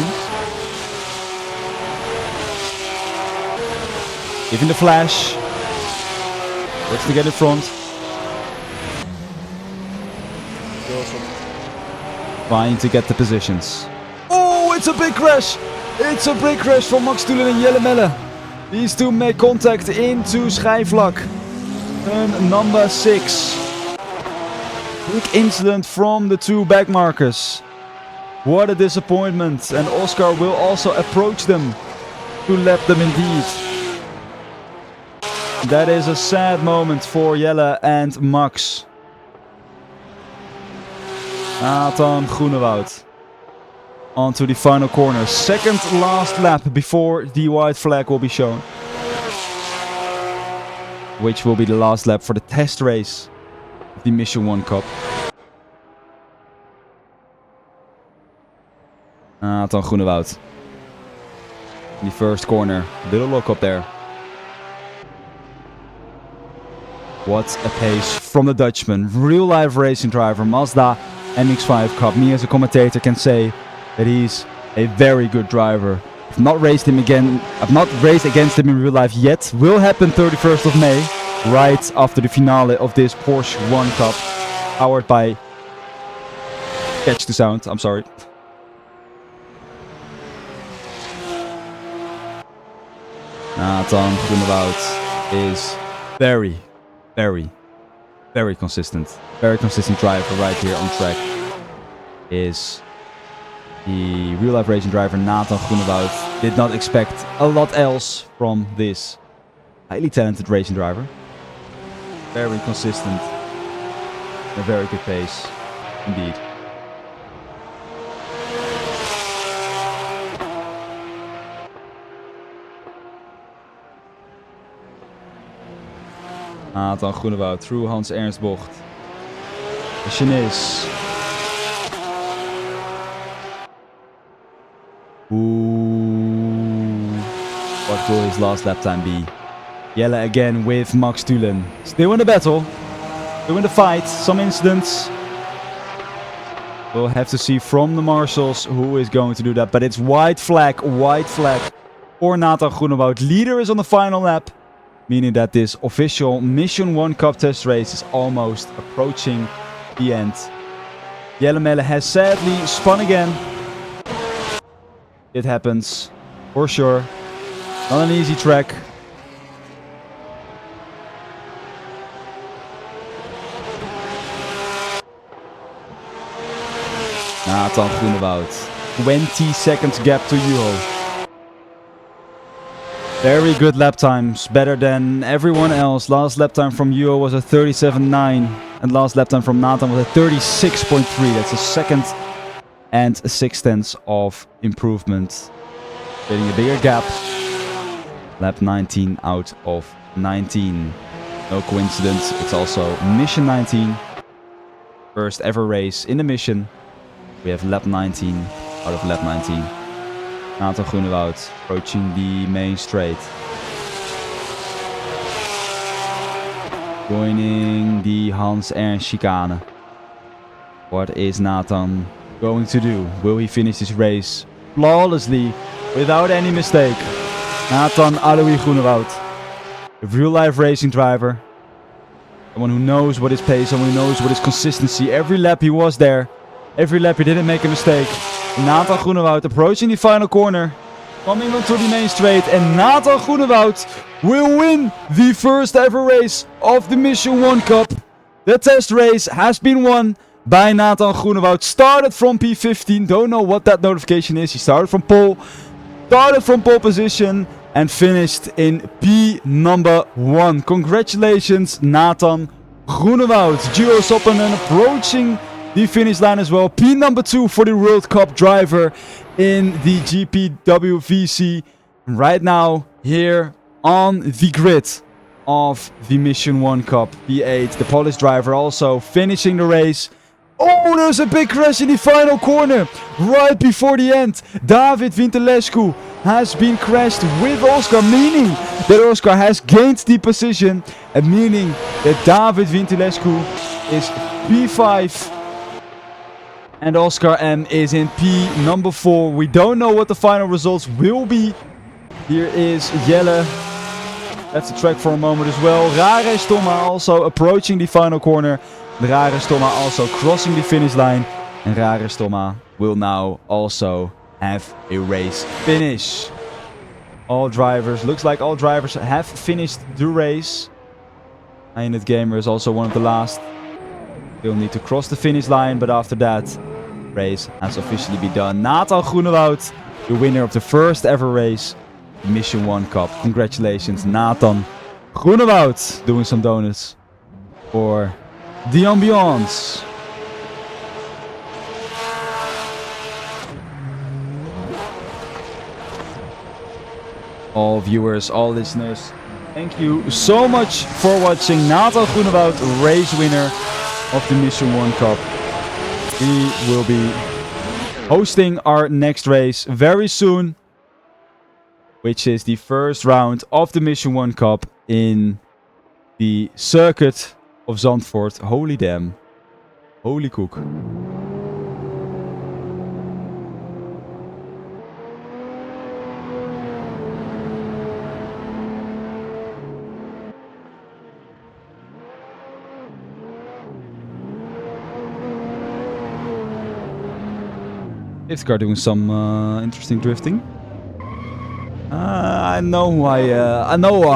Giving the flash. Works to get in front. Trying to get the positions. Oh, it's a big crash! It's a big crash from Max Tulen and Jelle Melle. These two make contact into schijfvlak. Turn number 6. Big incident from the two backmarkers. What a disappointment. And Oscar will also approach them to lap them indeed. That is a sad moment for Jelle and Max. Nathan Groenewoud. On to the final corner. Second last lap before the white flag will be shown. Which will be the last lap for the test race of the Mission 1 Cup. Nathan Groenewoud. In the first corner. Little lock up there. What a pace from the Dutchman. Real life racing driver. Mazda MX-5 Cup. Me as a commentator can say that he's a very good driver. I've not raced against him in real life yet. Will happen 31st of May. Right after the finale of this Porsche 1 Cup. Powered by Catch the Sound. I'm sorry. Nathan Groenewoud is very consistent. Very consistent driver right here on track. Is the real life racing driver Nathan Groenewoud. Did not expect a lot else from this highly talented racing driver. Very consistent. A very good pace indeed. Nathan Groenewoud through Hans Ernst bocht. The Chinese. Ooh. What will his last lap time be? Jelle again with Max Tulen. Still in the battle. Still in the fight. Some incidents. We'll have to see from the marshals who is going to do that. But it's white flag for Nathan Groenewoud. Leader is on the final lap. Meaning that this official Mission 1 Cup test race is almost approaching the end. Jelle Melle has sadly spun again. It happens, for sure. Not an easy track. Nathan Groenewoud. 20 seconds gap to Juho. Very good lap times, better than everyone else. Last lap time from Juho was a 37.9 and last lap time from Nathan was a 36.3. That's a second and a 6/10 of improvement. Getting a bigger gap. Lap 19 out of 19. No coincidence, it's also Mission 19. First ever race in the mission. We have lap 19 out of lap 19. Nathan Groenewoud approaching the main straight. Joining the Hans Ernst chicane. What is Nathan going to do? Will he finish this race flawlessly without any mistake? Nathan Alois Groenewoud. A real life racing driver. Someone who knows what is pace, someone who knows what is consistency. Every lap he was there. Every lap he didn't make a mistake. Nathan Groenewoud approaching the final corner. Coming onto the main straight. And Nathan Groenewoud will win the first ever race of the Mission 1 Cup. The test race has been won by Nathan Groenewoud. Started from P15. Don't know what that notification is. He started from pole. Started from pole position. And finished in P number 1. Congratulations, Nathan Groenewoud. Juho Soppanen approaching the finish line as well. P number 2 for the World Cup driver in the GPWVC. Right now, here on the grid of the Mission 1 Cup. P8, the Polish driver, also finishing the race. Oh, there's a big crash in the final corner. Right before the end. David Wintelescu has been crashed with Oscar, meaning that Oscar has gained the position and meaning that David Vintilescu is P5 and Oscar M is in P number 4. We don't know what the final results will be. Here is Jelle. Left the track for a moment as well. Rare Stoma also approaching the final corner. Rare Stoma also crossing the finish line. And Rare Stoma will now also have a race finish. Looks like all drivers have finished the race. Einit Gamer is also one of the last. Still need to cross the finish line, but after that, race has officially been done. Nathan Groenewoud, the winner of the first ever race, Mission 1 Cup. Congratulations, Nathan Groenewoud, doing some donuts for the ambiance. All viewers, all listeners, thank you so much for watching. Nathan Groenewoud, race winner of the Mission 1 Cup. He will be hosting our next race very soon, which is the first round of the Mission 1 Cup in the circuit of Zandvoort. Holy damn. Holy cook. This car doing some interesting drifting. I know who I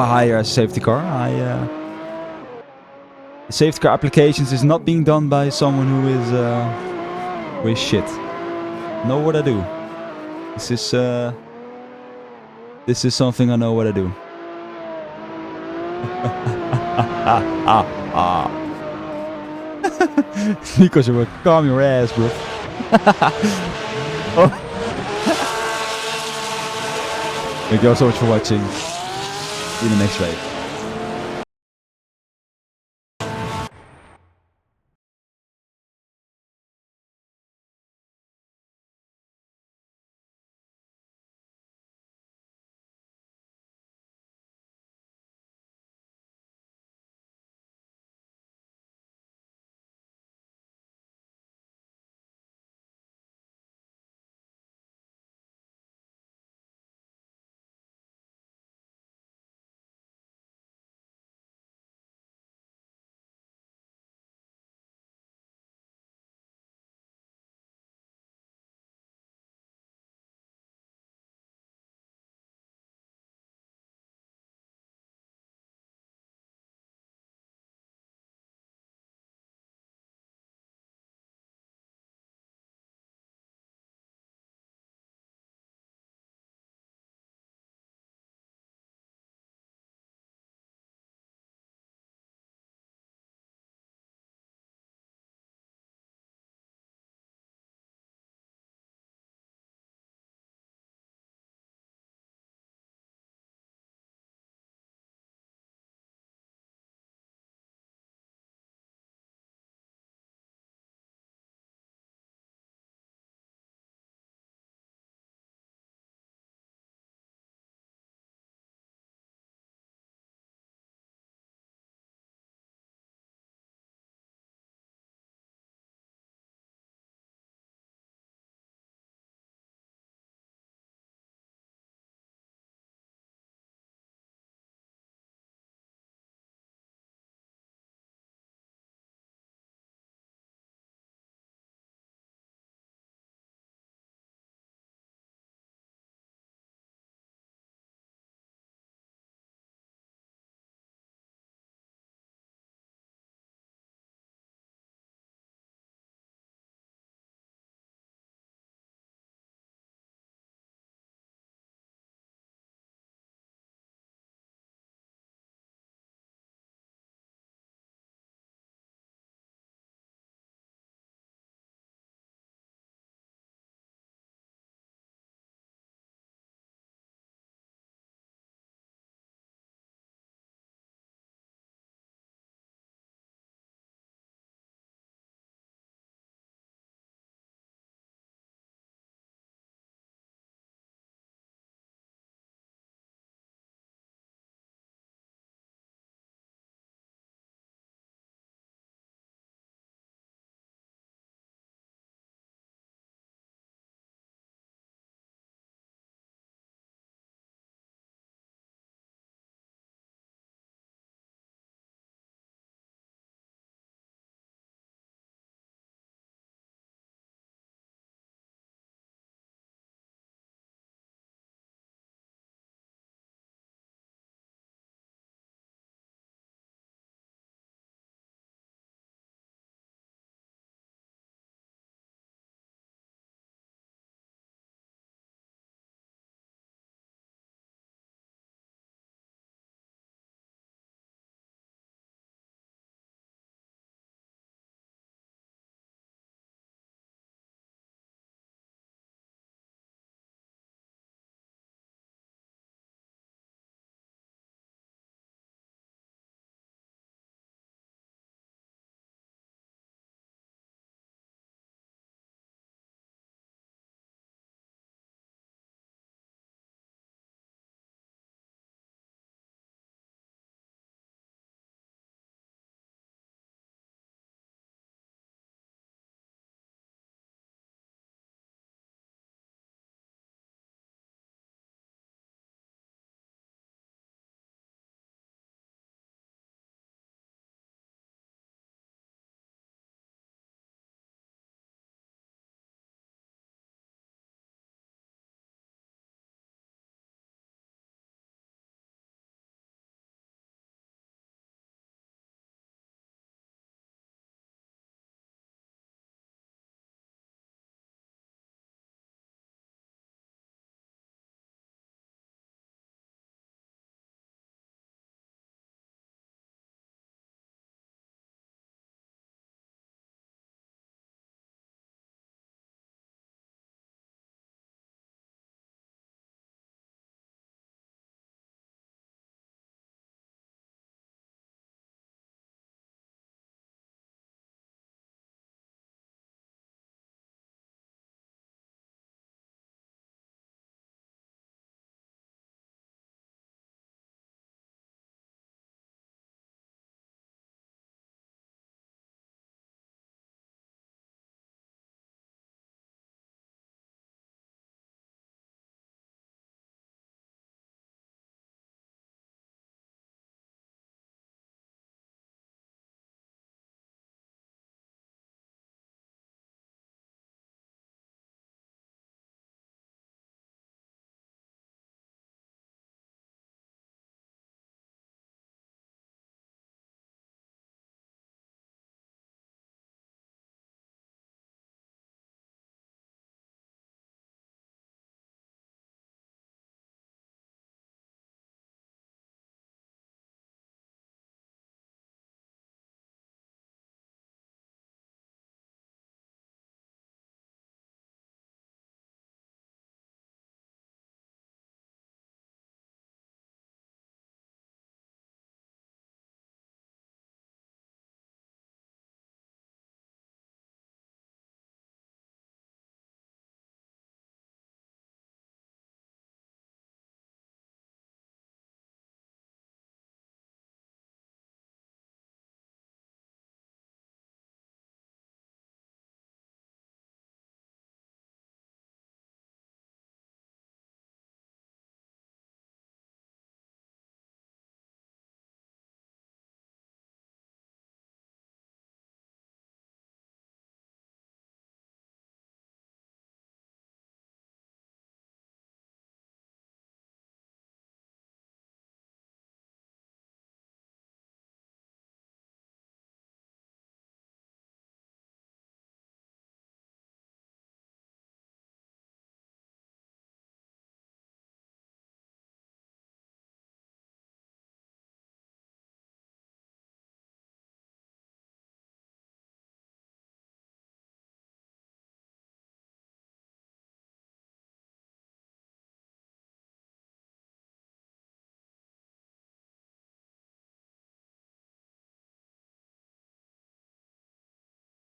hire as a safety car. The safety car applications is not being done by someone who is shit. Know what I do. This is something I know what I do. Because you will calm your ass, bro. Oh. Thank you all so much for watching. See you in the next race.